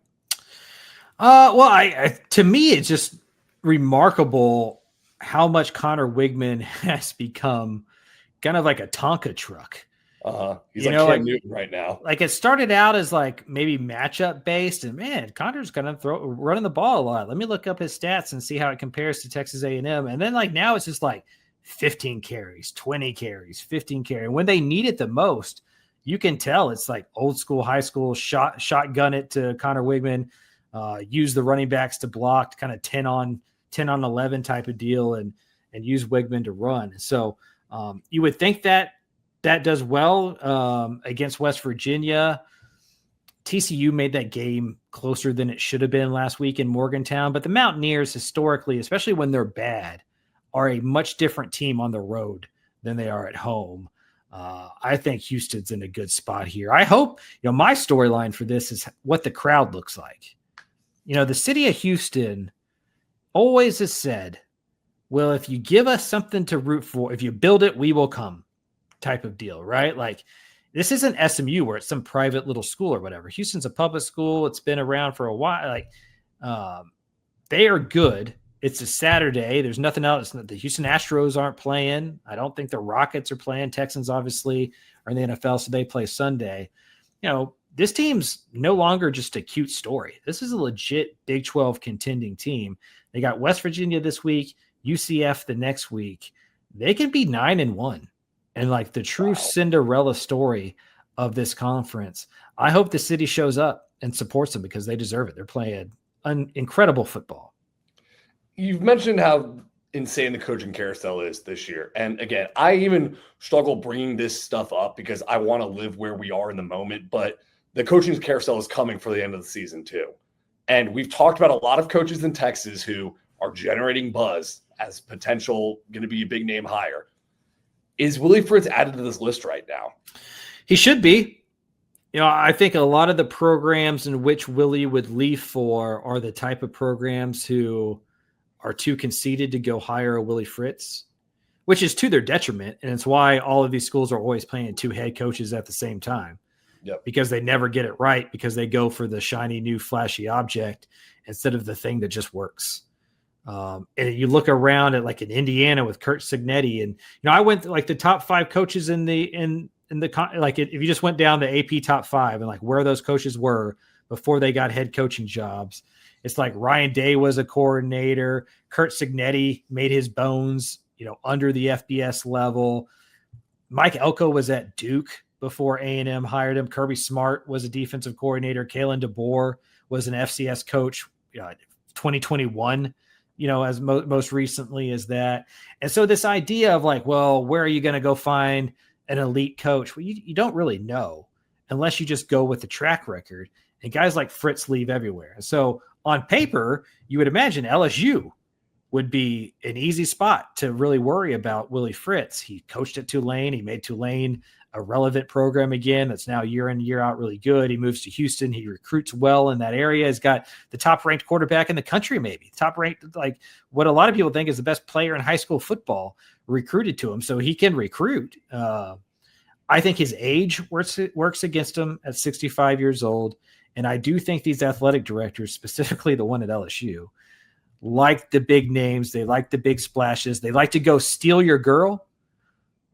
Well, to me, it's just remarkable how much Connor Wigman has become kind of like a Tonka truck. He's Cam Newton right now. It started out as maybe matchup based, and man, Connor's gonna running the ball a lot. Let me look up his stats and see how it compares to Texas A&M. And then now it's just 15 carries, 20 carries, 15 carries. And when they need it the most, you can tell it's old school, high school shotgun it to Connor Wigman, use the running backs to block, kind of 10 on 11 type of deal, and use Wigman to run. So you would think that does well against West Virginia. TCU made that game closer than it should have been last week in Morgantown, but the Mountaineers historically, especially when they're bad, are a much different team on the road than they are at home. I think Houston's in a good spot here. I hope, my storyline for this is what the crowd looks like. The city of Houston always has said, well, if you give us something to root for, if you build it, we will come type of deal, right? This isn't SMU where it's some private little school or whatever. Houston's a public school. It's been around for a while. They are good. It's a Saturday. There's nothing else. The Houston Astros aren't playing. I don't think the Rockets are playing. Texans obviously are in the NFL, so they play Sunday. This team's no longer just a cute story. This is a legit Big 12 contending team. They got West Virginia this week, UCF the next week. They can be 9-1. And the true Cinderella story of this conference. I hope the city shows up and supports them because they deserve it. They're playing incredible football. You've mentioned how insane the coaching carousel is this year. And again, I even struggle bringing this stuff up because I want to live where we are in the moment. But the coaching carousel is coming for the end of the season too. And we've talked about a lot of coaches in Texas who are generating buzz as potential going to be a big name hire. Is Willie Fritz added to this list right now? He should be. I think a lot of the programs in which Willie would leave for are the type of programs who are too conceited to go hire a Willie Fritz, which is to their detriment. And it's why all of these schools are always playing 2 head coaches at the same time. Yep. Because they never get it right, because they go for the shiny new flashy object instead of the thing that just works. And you look around at like in Indiana with Kurt Signetti, and I went like the top 5 coaches in the like if you just went down the AP top 5 and like where those coaches were before they got head coaching jobs, it's like Ryan Day was a coordinator. Kurt Signetti made his bones, under the FBS level. Mike Elko was at Duke before A&M hired him. Kirby Smart was a defensive coordinator. Kalen DeBoer was an FCS coach, 2021, as most recently as that. And so this idea of like, well, where are you going to go find an elite coach? Well, you don't really know unless you just go with the track record. And guys like Fritz leave everywhere. And so on paper, you would imagine LSU would be an easy spot to really worry about Willie Fritz. He coached at Tulane. He made Tulane a relevant program again. That's now year in, year out really good. He moves to Houston. He recruits well in that area. He's got the top ranked quarterback in the country, maybe top ranked, like what a lot of people think is the best player in high school football recruited to him. So he can recruit. I think his age works against him at 65 years old. And I do think these athletic directors, specifically the one at LSU, like the big names. They like the big splashes. They like to go steal your girl,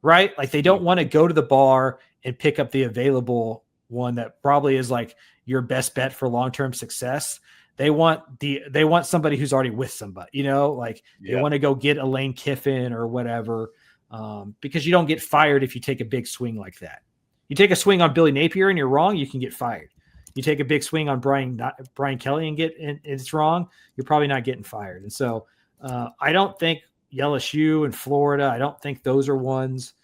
right? Like they don't want to go to the bar and pick up the available one that probably is like your best bet for long-term success. They want somebody who's already with somebody, they want to go get a Lane Kiffin or whatever, because you don't get fired if you take a big swing like that. You take a swing on Billy Napier and you're wrong, you can get fired. You take a big swing on Brian Kelly and it's wrong, you're probably not getting fired. And so I don't think LSU and Florida, I don't think those are ones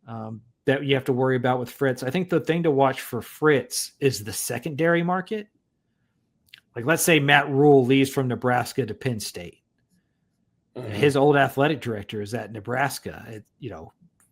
that you have to worry about with Fritz. I think the thing to watch for Fritz is the secondary market. Like let's say Matt Rule leaves from Nebraska to Penn State. Mm-hmm. His old athletic director is at Nebraska.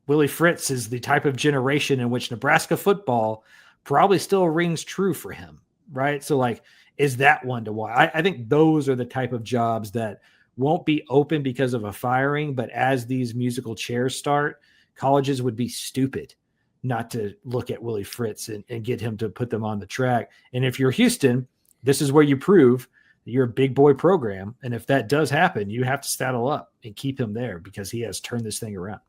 Willie Fritz is the type of generation in which Nebraska football probably still rings true for him, right? So like, is that one to watch? I think those are the type of jobs that won't be open because of a firing, but as these musical chairs start, colleges would be stupid not to look at Willie Fritz and get him to put them on the track. And if you're Houston, this is where you prove that you're a big boy program. And if that does happen, you have to saddle up and keep him there because he has turned this thing around.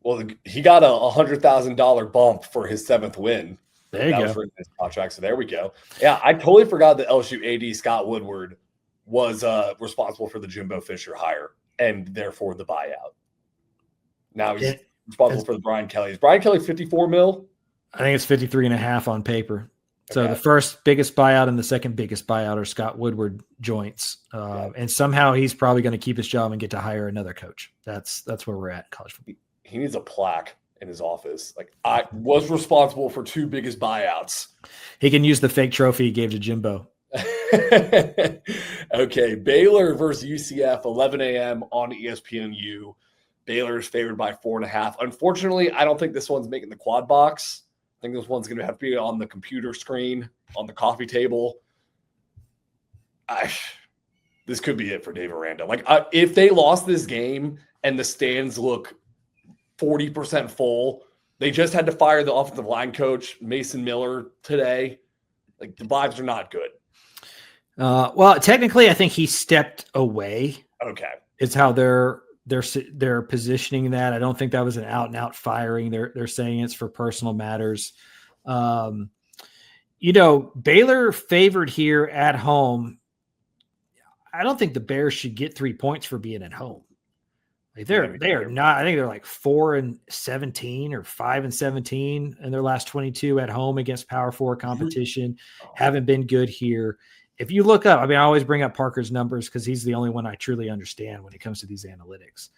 Well, he got a $100,000 bump for his 7th win. There you that go. Was written in his contract. So there we go. Yeah, I totally forgot that LSU AD Scott Woodward was responsible for the Jimbo Fisher hire and therefore the buyout. Now he's responsible for the Brian Kelly. Is Brian Kelly 54 mil? I think it's 53.5 on paper. So the first biggest buyout and the second biggest buyout are Scott Woodward joints. And somehow he's probably going to keep his job and get to hire another coach. That's where we're at in college football. He needs a plaque in his office. Like, I was responsible for 2 biggest buyouts. He can use the fake trophy he gave to Jimbo. Okay. Baylor versus UCF, 11 a.m. on ESPNU. Baylor is favored by 4.5. Unfortunately, I don't think this one's making the quad box. I think this one's going to have to be on the computer screen, on the coffee table. This could be it for Dave Aranda. Like, if they lost this game and the stands look 40% full, they just had to fire the offensive line coach, Mason Miller, today. Like, the vibes are not good. Well, technically, I think he stepped away. Okay. It's how they're positioning that. I don't think that was an out and out firing. They're saying it's for personal matters. Baylor favored here at home. I don't think the Bears should get 3 points for being at home. Like they are not. I think they're like 4-17 or 5-17 in their last 22 at home against Power 4 competition. Haven't been good here. If you look up, I always bring up Parker's numbers because he's the only one I truly understand when it comes to these analytics.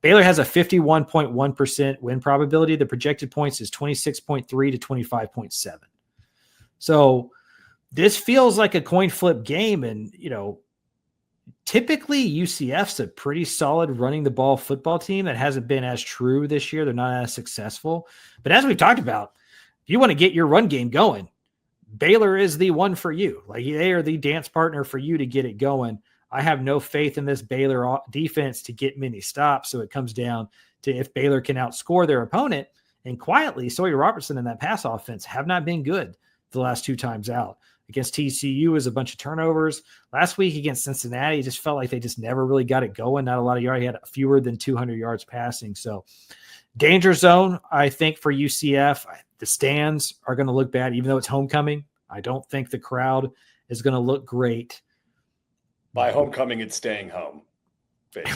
Baylor has a 51.1% win probability. The projected points is 26.3 to 25.7. So this feels like a coin flip game. And, typically UCF's a pretty solid running the ball football team that hasn't been as true this year. They're not as successful. But as we've talked about, if you want to get your run game going, Baylor is the one for you. Like, they are the dance partner for you to get it going. I have no faith in this Baylor defense to get many stops. So it comes down to if Baylor can outscore their opponent. And quietly, Sawyer Robertson and that pass offense have not been good the last 2 times out. Against TCU is a bunch of turnovers. Last week against Cincinnati, it just felt like they just never really got it going. Not a lot of yards. He had fewer than 200 yards passing. So danger zone, I think, for UCF. The stands are going to look bad, even though it's homecoming. I don't think the crowd is going to look great. By homecoming, it's staying home.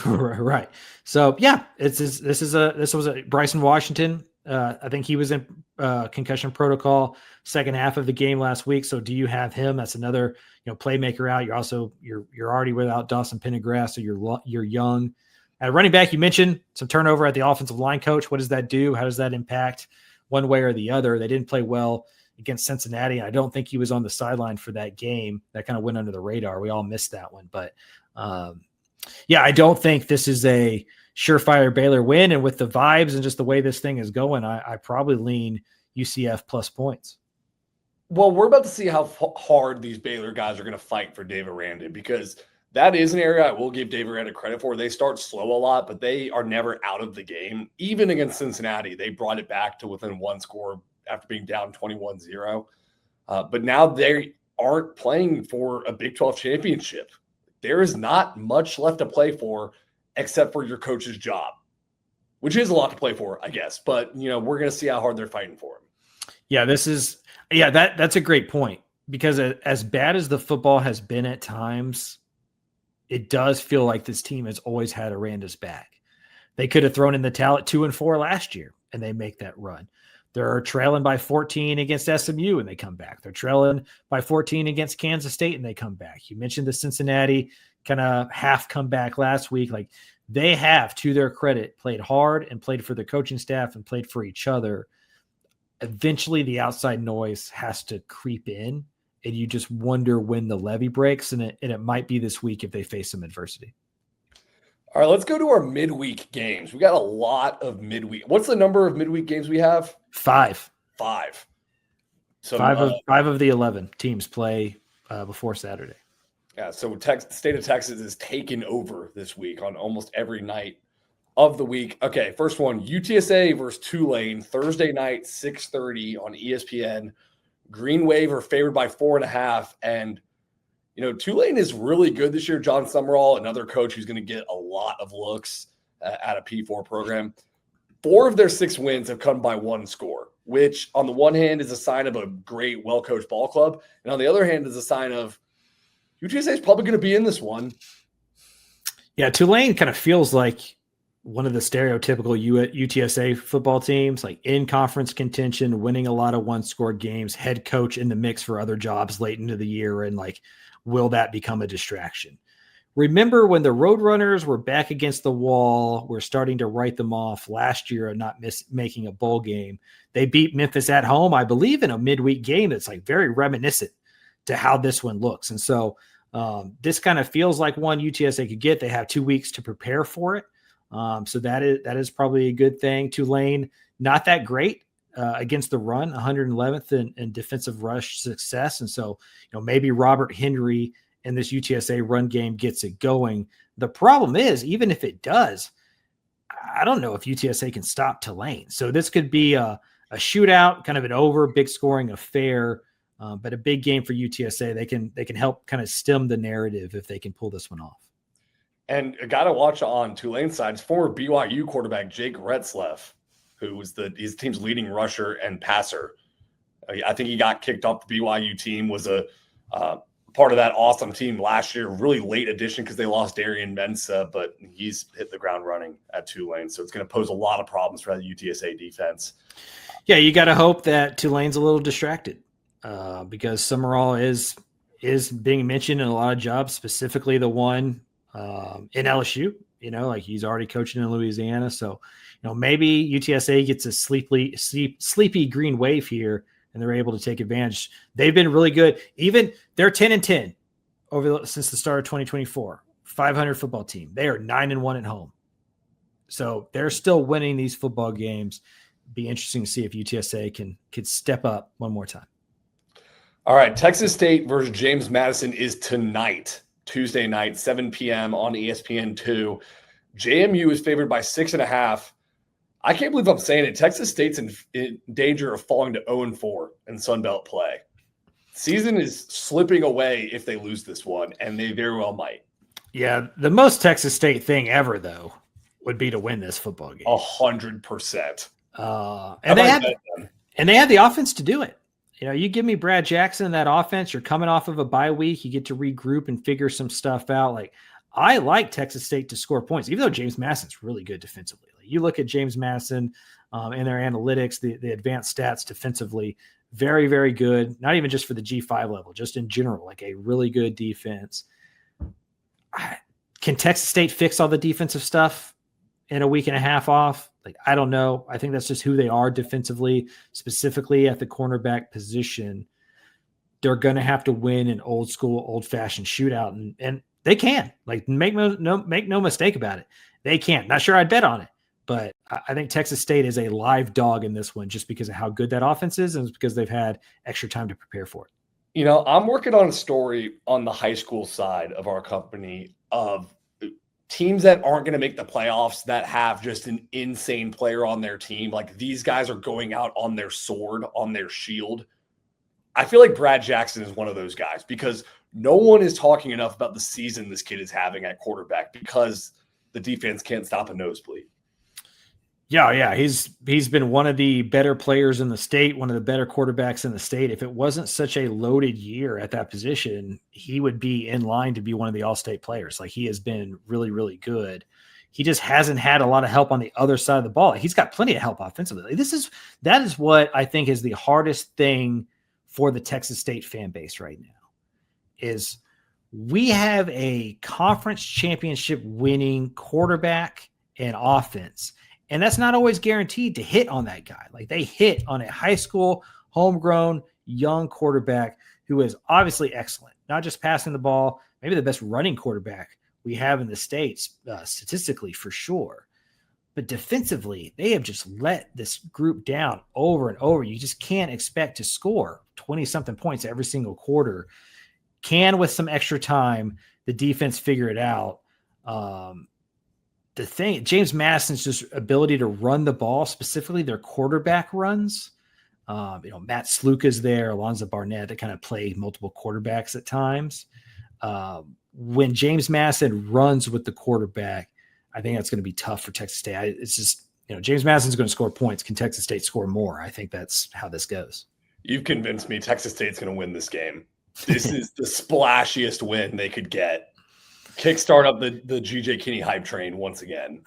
Right. So yeah, this was a Bryson Washington. I think he was in concussion protocol second half of the game last week. So do you have him? That's another playmaker out. You're already without Dawson Pendergrass, so you're young. At running back, you mentioned some turnover at the offensive line coach. What does that do? How does that impact one way or the other? They didn't play well against Cincinnati. I don't think he was on the sideline for that game. That kind of went under the radar. We all missed that one. But yeah, I don't think this is a surefire Baylor win. And with the vibes and just the way this thing is going, I probably lean UCF plus points. Well, we're about to see how hard these Baylor guys are going to fight for Dave Aranda, because that is an area I will give Dave Aranda credit for. They start slow a lot, but they are never out of the game. Even against Cincinnati, they brought it back to within 1 score after being down 21-0. But now they aren't playing for a Big 12 championship. There is not much left to play for except for your coach's job, which is a lot to play for, I guess. But, we're going to see how hard they're fighting for him. Yeah, that's a great point, because as bad as the football has been at times, it does feel like this team has always had Aranda's back. They could have thrown in the towel at 2-4 last year, and they make that run. They're trailing by 14 against SMU, and they come back. They're trailing by 14 against Kansas State, and they come back. You mentioned the Cincinnati kind of half comeback last week. Like, they have, to their credit, played hard and played for the coaching staff and played for each other. Eventually, the outside noise has to creep in, and you just wonder when the levee breaks, and it might be this week if they face some adversity. All right, let's go to our midweek games. We got a lot of midweek. What's the number of midweek games we have? 5. So 5 of the 11 teams play before Saturday. Yeah, so the state of Texas is taken over this week on almost every night of the week. Okay, first one, UTSA versus Tulane, Thursday night, 6:30 on ESPN. Green Wave are favored by 4.5. And, Tulane is really good this year. John Summerall, another coach who's going to get a lot of looks at a P4 program. 4 of their 6 wins have come by 1 score, which on the one hand is a sign of a great, well-coached ball club. And on the other hand is a sign of UTSA is probably going to be in this one. Yeah, Tulane kind of feels like one of the stereotypical UTSA football teams, like in conference contention, winning a lot of 1-score games, head coach in the mix for other jobs late into the year. And will that become a distraction? Remember when the Roadrunners were back against the wall, we're starting to write them off last year and not making a bowl game. They beat Memphis at home, I believe, in a midweek game that's very reminiscent to how this one looks. And so this kind of feels like one UTSA could get. They have 2 weeks to prepare for it. So that is probably a good thing. Tulane, not that great against the run, 111th in defensive rush success. And so, maybe Robert Henry and this UTSA run game gets it going. The problem is, even if it does, I don't know if UTSA can stop Tulane. So this could be a shootout, kind of an big scoring affair, but a big game for UTSA. They can help kind of stem the narrative if they can pull this one off. And a guy to watch on Tulane's side is former BYU quarterback Jake Retzlaff, who was his team's leading rusher and passer. I think he got kicked off the BYU team, was a part of that awesome team last year, really late addition because they lost Darian Mensah, but he's hit the ground running at Tulane. So it's going to pose a lot of problems for the UTSA defense. Yeah, you got to hope that Tulane's a little distracted because Summerall is being mentioned in a lot of jobs, specifically the one in LSU, he's already coaching in Louisiana. So, maybe UTSA gets a sleepy Green Wave here and they're able to take advantage. They've been really good. Even they're 10-10 since the start of 2024, 500 football team. They are 9-1 at home. So they're still winning these football games. Be interesting to see if UTSA could step up one more time. All right, Texas State versus James Madison is tonight, Tuesday night, 7 p.m. on ESPN2. JMU is favored by 6.5. I can't believe I'm saying it. Texas State's in danger of falling to 0-4 in Sun Belt play. Season is slipping away if they lose this one, and they very well might. Yeah, the most Texas State thing ever, though, would be to win this football game. 100%. And they had the offense to do it. You know, you give me Brad Jackson in that offense, you're coming off of a bye week, you get to regroup and figure some stuff out. Like, I like Texas State to score points, even though James Madison's really good defensively. Like, you look at James Madison in their analytics, the advanced stats defensively, very, very good. Not even just for the G5 level, just in general, like a really good defense. Can Texas State fix all the defensive stuff in a week and a half off? Like, I don't know. I think that's just who they are defensively, specifically at the cornerback position. They're going to have to win an old school, old fashioned shootout. And they can. Like, make no mistake about it. They can. Not sure I'd bet on it, but I think Texas State is a live dog in this one just because of how good that offense is and because they've had extra time to prepare for it. You know, I'm working on a story on the high school side of our company of teams that aren't going to make the playoffs that have just an insane player on their team. Like, these guys are going out on their sword, on their shield. I feel like Brad Jackson is one of those guys because no one is talking enough about the season this kid is having at quarterback because the defense can't stop a nosebleed. Yeah. He's been one of the better players in the state, one of the better quarterbacks in the state. If it wasn't such a loaded year at that position, he would be in line to be one of the all-state players. Like, he has been really, really good. He just hasn't had a lot of help on the other side of the ball. He's got plenty of help offensively. That is what I think is the hardest thing for the Texas State fan base right now is we have a conference championship winning quarterback and offense. And that's not always guaranteed to hit on that guy. Like, they hit on a high school, homegrown, young quarterback who is obviously excellent, not just passing the ball, maybe the best running quarterback we have in the States, statistically for sure. But defensively, they have just let this group down over and over. You just can't expect to score 20-something points every single quarter. Can, with some extra time, the defense figure it out? The thing, James Madison's just ability to run the ball, specifically their quarterback runs. Matt Sluka's there, Alonzo Barnett, that kind of play multiple quarterbacks at times. When James Madison runs with the quarterback, I think that's going to be tough for Texas State. It's just, James Madison's going to score points. Can Texas State score more? I think that's how this goes. You've convinced me Texas State's going to win this game. This is the splashiest win they could get. Kickstart up the GJ Kinney hype train once again.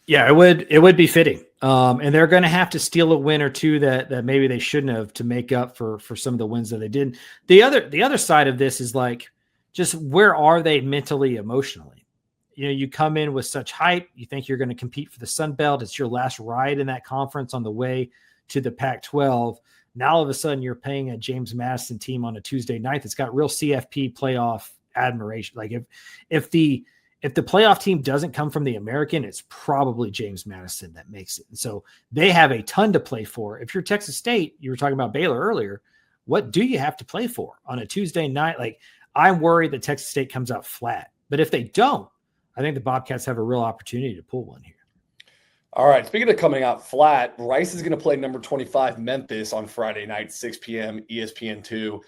Yeah, it would be fitting. And they're going to have to steal a win or two that maybe they shouldn't have to make up for some of the wins that they did. The other side of this is like, just where are they mentally, emotionally? You come in with such hype. You think you're going to compete for the Sun Belt. It's your last ride in that conference on the way to the Pac-12. Now all of a sudden you're playing a James Madison team on a Tuesday night that's got real CFP playoff admiration. Like, if the playoff team doesn't come from the American, it's probably James Madison that makes it. And so they have a ton to play for. If you're Texas State, you were talking about Baylor earlier, what do you have to play for on a Tuesday night? Like, I'm worried that Texas State comes out flat, but if they don't, I think the Bobcats have a real opportunity to pull one here. All right. Speaking of coming out flat, Rice is going to play number 25 Memphis on Friday night, 6 p.m. ESPN2.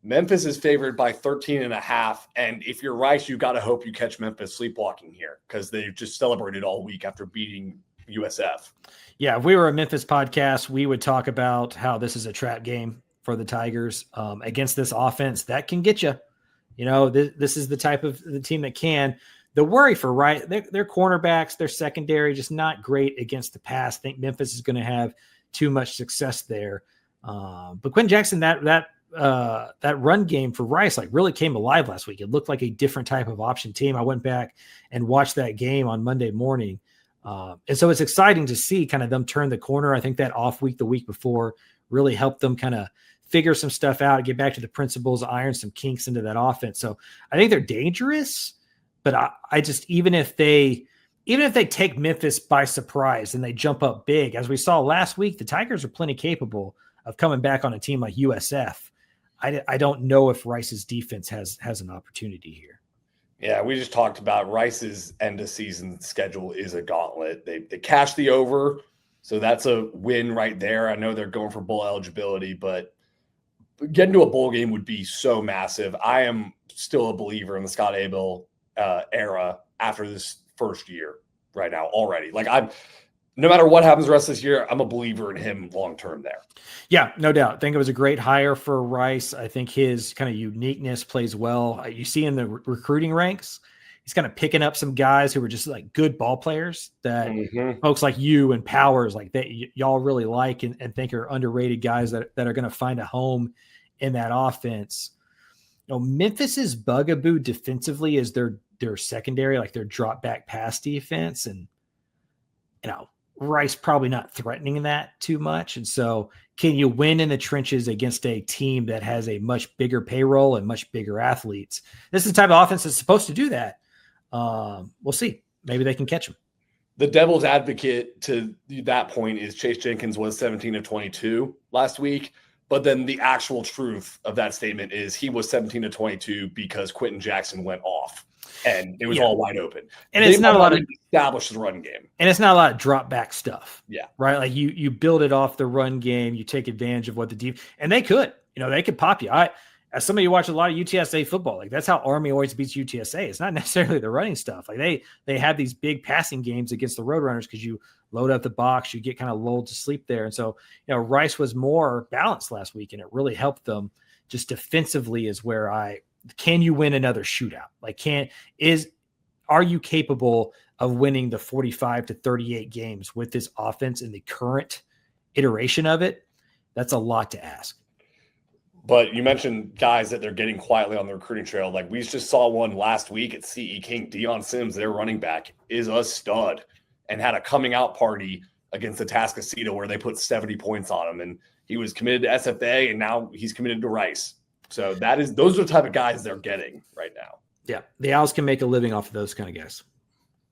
Memphis is favored by 13.5. And if you're Rice, you got to hope you catch Memphis sleepwalking here because they just celebrated all week after beating USF. Yeah, if we were a Memphis podcast, we would talk about how this is a trap game for the Tigers against this offense that can get you. This is the type of the team that can. The worry for Rice, their cornerbacks, their secondary, just not great against the pass. I think Memphis is going to have too much success there. But Quentin Jackson, that run game for Rice really came alive last week. It looked like a different type of option team. I went back and watched that game on Monday morning. And so it's exciting to see kind of them turn the corner. I think that off week, the week before, really helped them kind of figure some stuff out, get back to the principles, iron some kinks into that offense. So I think they're dangerous, but I just, even if they take Memphis by surprise and they jump up big, as we saw last week, the Tigers are plenty capable of coming back on a team like USF. I don't know if Rice's defense has an opportunity here. Yeah, we just talked about Rice's end of season schedule is a gauntlet. They cashed the over, so that's a win right there. I know they're going for bowl eligibility, but getting to a bowl game would be so massive. I am still a believer in the Scott Abel era after this first year right now already. Like no matter what happens the rest of this year, I'm a believer in him long-term there. Yeah, no doubt. I think it was a great hire for Rice. I think his kind of uniqueness plays well. You see in the recruiting ranks, he's kind of picking up some guys who were just like good ball players that folks like you and Powers, like y'all really like and think are underrated guys that are going to find a home in that offense. Memphis's bugaboo defensively is their secondary, like their drop back pass defense. And, Rice probably not threatening that too much. And so can you win in the trenches against a team that has a much bigger payroll and much bigger athletes? This is the type of offense that's supposed to do that. We'll see. Maybe they can catch them. The devil's advocate to that point is Chase Jenkins was 17 of 22 last week. But then the actual truth of that statement is he was 17 of 22 because Quentin Jackson went off. And it was all wide open. And it's not a lot of established the run game. And it's not a lot of drop back stuff. Yeah. Right. Like you build it off the run game. You take advantage of what the deep, and they could pop you. As somebody who watched a lot of UTSA football, like that's how Army always beats UTSA. It's not necessarily the running stuff. Like they have these big passing games against the Roadrunners because you load up the box, you get kind of lulled to sleep there. And so, Rice was more balanced last week, and it really helped them. Just defensively is where can you win another shootout? Like are you capable of winning the 45 to 38 games with this offense in the current iteration of it? That's a lot to ask. But you mentioned guys that they're getting quietly on the recruiting trail. Like we just saw one last week at CE King. Deion Sims, their running back, is a stud and had a coming out party against the Atascocita where they put 70 points on him. And he was committed to SFA, and now he's committed to Rice. So those are the type of guys they're getting right now. Yeah, the Owls can make a living off of those kind of guys.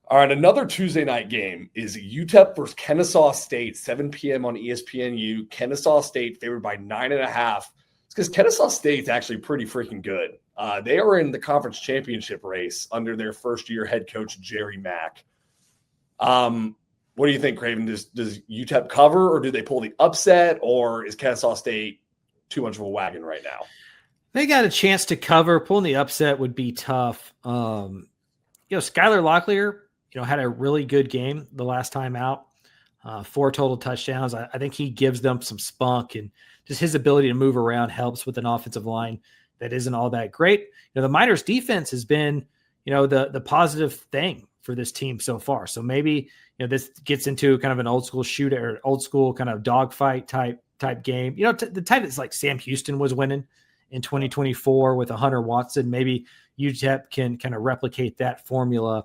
All right, another Tuesday night game is UTEP versus Kennesaw State, 7 p.m. on ESPNU. Kennesaw State favored by 9.5. It's because Kennesaw State's actually pretty freaking good. They are in the conference championship race under their first-year head coach, Jerry Mack. What do you think, Craven? Does UTEP cover, or do they pull the upset, or is Kennesaw State too much of a wagon right now? They got a chance to cover. Pulling the upset would be tough. Skylar Locklear, had a really good game the last time out. 4 total touchdowns. I think he gives them some spunk, and just his ability to move around helps with an offensive line that isn't all that great. The Miners defense has been, the positive thing for this team so far. So maybe, this gets into kind of an old school shooter or old school kind of dogfight type game. The type that's like Sam Houston was winning in 2024 with a Hunter Watson. Maybe UTEP can kind of replicate that formula.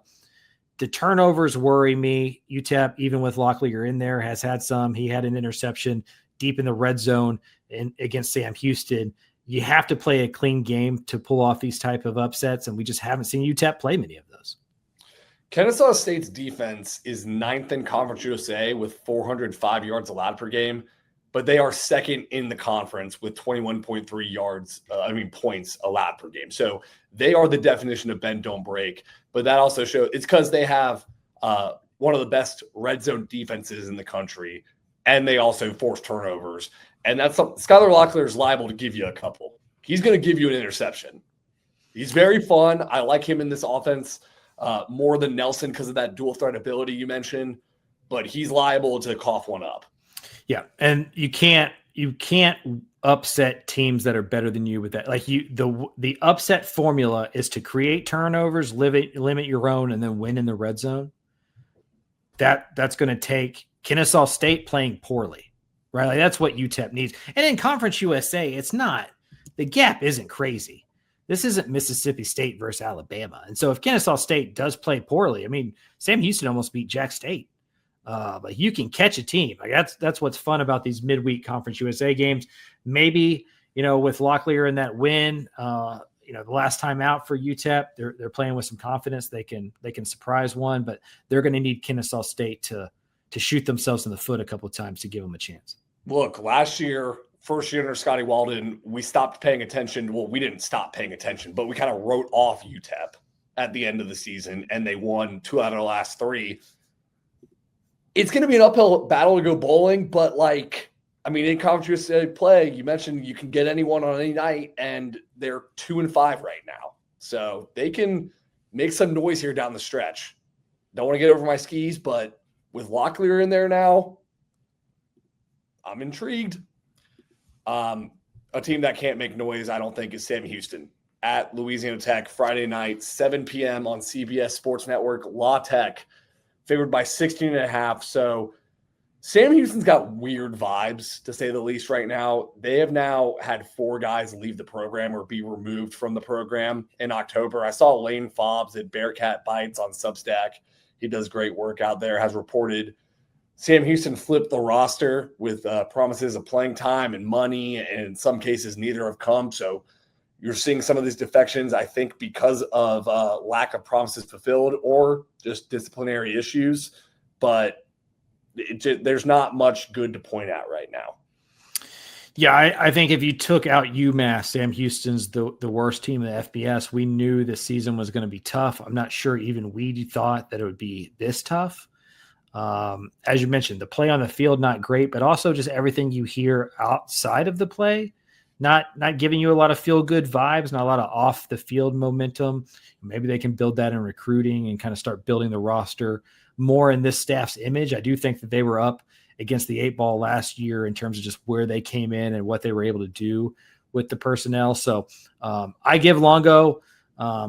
The turnovers worry me. UTEP, even with Locklear in there, has had some. He had an interception deep in the red zone against Sam Houston. You have to play a clean game to pull off these type of upsets, and we just haven't seen UTEP play many of those. Kennesaw State's defense is 9th in Conference USA with 405 yards allowed per game, but they are second in the conference with 21.3 points allowed per game. So they are the definition of bend, don't break. But that also shows it's because they have one of the best red zone defenses in the country, and they also force turnovers. And that's Skylar Locklear is liable to give you a couple. He's going to give you an interception. He's very fun. I like him in this offense more than Nelson because of that dual threat ability you mentioned, but he's liable to cough one up. Yeah, and you can't upset teams that are better than you with that. Like the upset formula is to create turnovers, limit your own, and then win in the red zone. That's going to take Kennesaw State playing poorly, right? Like that's what UTEP needs. And in Conference USA, it's not the gap isn't crazy. This isn't Mississippi State versus Alabama, and so if Kennesaw State does play poorly, Sam Houston almost beat Jack State. But you can catch a team. Like that's what's fun about these midweek Conference USA games. Maybe, with Locklear in that win, the last time out for UTEP, they're playing with some confidence. They can surprise one, but they're going to need Kennesaw State to shoot themselves in the foot a couple of times to give them a chance. Look, last year first year under Scotty Walden, we stopped paying attention. Well, we didn't stop paying attention, but we kind of wrote off UTEP at the end of the season, and they won 2 out of the last 3. It's going to be an uphill battle to go bowling, but in Conference USA play, you mentioned you can get anyone on any night, and they're 2-5 right now. So they can make some noise here down the stretch. Don't want to get over my skis, but with Locklear in there now, I'm intrigued. A team that can't make noise, I don't think, is Sam Houston at Louisiana Tech Friday night, 7 p.m. on CBS Sports Network. La Tech favored by 16.5. So Sam Houston's got weird vibes, to say the least, right now. They have now had 4 guys leave the program or be removed from the program in October. I saw Lane Fobbs at Bearcat Bites on Substack. He does great work out there, has reported Sam Houston flipped the roster with promises of playing time and money, and in some cases, neither have come. So you're seeing some of these defections, I think, because of lack of promises fulfilled or just disciplinary issues. But there's not much good to point out right now. Yeah, I think if you took out UMass, Sam Houston's the worst team in the FBS. We knew the season was going to be tough. I'm not sure even we thought that it would be this tough. As you mentioned, the play on the field, not great, but also just everything you hear outside of the play, not giving you a lot of feel-good vibes, not a lot of off-the-field momentum. Maybe they can build that in recruiting and kind of start building the roster more in this staff's image. I do think that they were up against the 8-ball last year in terms of just where they came in and what they were able to do with the personnel. So I give Longo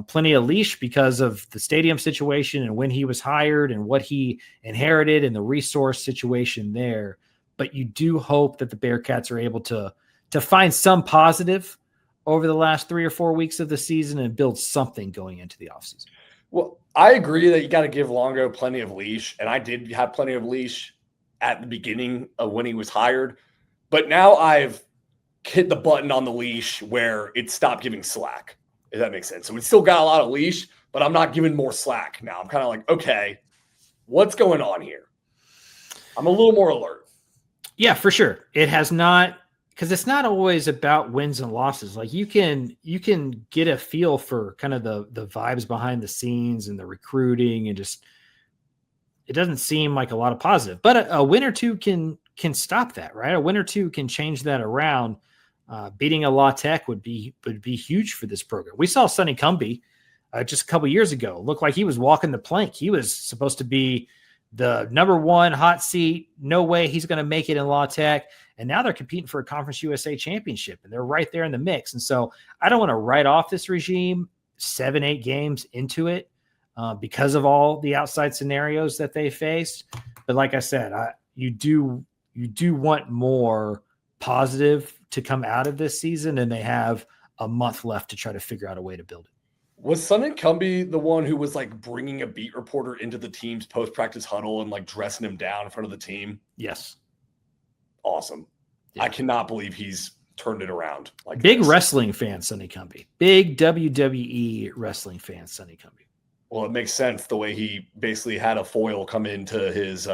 plenty of leash because of the stadium situation and when he was hired and what he inherited and the resource situation there. But you do hope that the Bearcats are able to find some positive over the last 3 or 4 weeks of the season and build something going into the offseason. Well, I agree that you got to give Longo plenty of leash, and I did have plenty of leash at the beginning of when he was hired. But now I've hit the button on the leash where it stopped giving slack, if that makes sense. So we still got a lot of leash, but I'm not giving more slack now. I'm kind of like, okay, what's going on here? I'm a little more alert. Yeah, for sure. It has not, because it's not always about wins and losses. Like you can get a feel for kind of the vibes behind the scenes and the recruiting, and just it doesn't seem like a lot of positive. But a win or two can stop that, right? A win or two can change that around. Beating a La Tech would be huge for this program. We saw Sonny Cumbie just a couple years ago look like he was walking the plank. He was supposed to be the number 1 hot seat. No way he's going to make it in La Tech. And now they're competing for a Conference USA championship, and they're right there in the mix. And so I don't want to write off this regime 7-8 games into it because of all the outside scenarios that they faced. But like I said, you do want more positive to come out of this season, and they have a month left to try to figure out a way to build it. Was Sonny Cumbie the one who was bringing a beat reporter into the team's post-practice huddle and dressing him down in front of the team? Yes. Awesome. Yeah. I cannot believe he's turned it around. Big wrestling fan, Sonny Cumbie. Big WWE wrestling fan, Sonny Cumbie. Well, it makes sense the way he basically had a foil come into his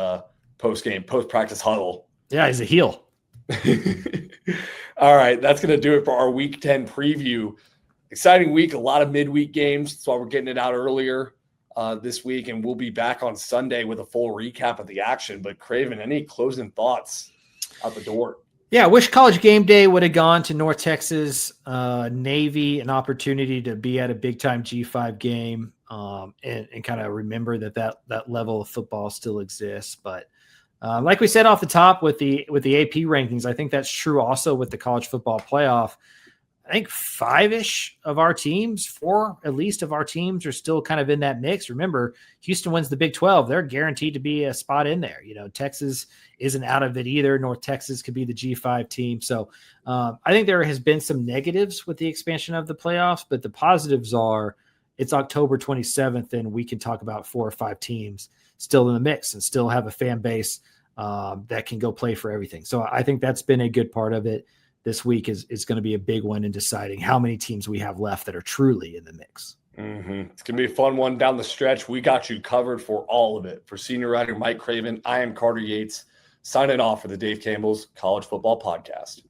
post-practice huddle. Yeah, he's a heel. All right, that's going to do it for our Week 10 preview. Exciting week, a lot of midweek games. That's why we're getting it out earlier this week, and we'll be back on Sunday with a full recap of the action. But Craven, any closing thoughts out the door? Yeah, I wish College Game Day would have gone to North Texas Navy, an opportunity to be at a big-time G5 game and kind of remember that level of football still exists. But like we said off the top with the AP rankings, I think that's true also with the college football playoff. I think 5-ish of our teams, 4 at least of our teams are still kind of in that mix. Remember, Houston wins the Big 12. They're guaranteed to be a spot in there. Texas isn't out of it either. North Texas could be the G5 team. So I think there has been some negatives with the expansion of the playoffs, but the positives are it's October 27th, and we can talk about 4 or 5 teams still in the mix and still have a fan base that can go play for everything. So I think that's been a good part of it. This week is going to be a big one in deciding how many teams we have left that are truly in the mix. Mm-hmm. It's going to be a fun one down the stretch. We got you covered for all of it. For senior writer Mike Craven, I am Carter Yates, signing off for the Dave Campbell's College Football Podcast.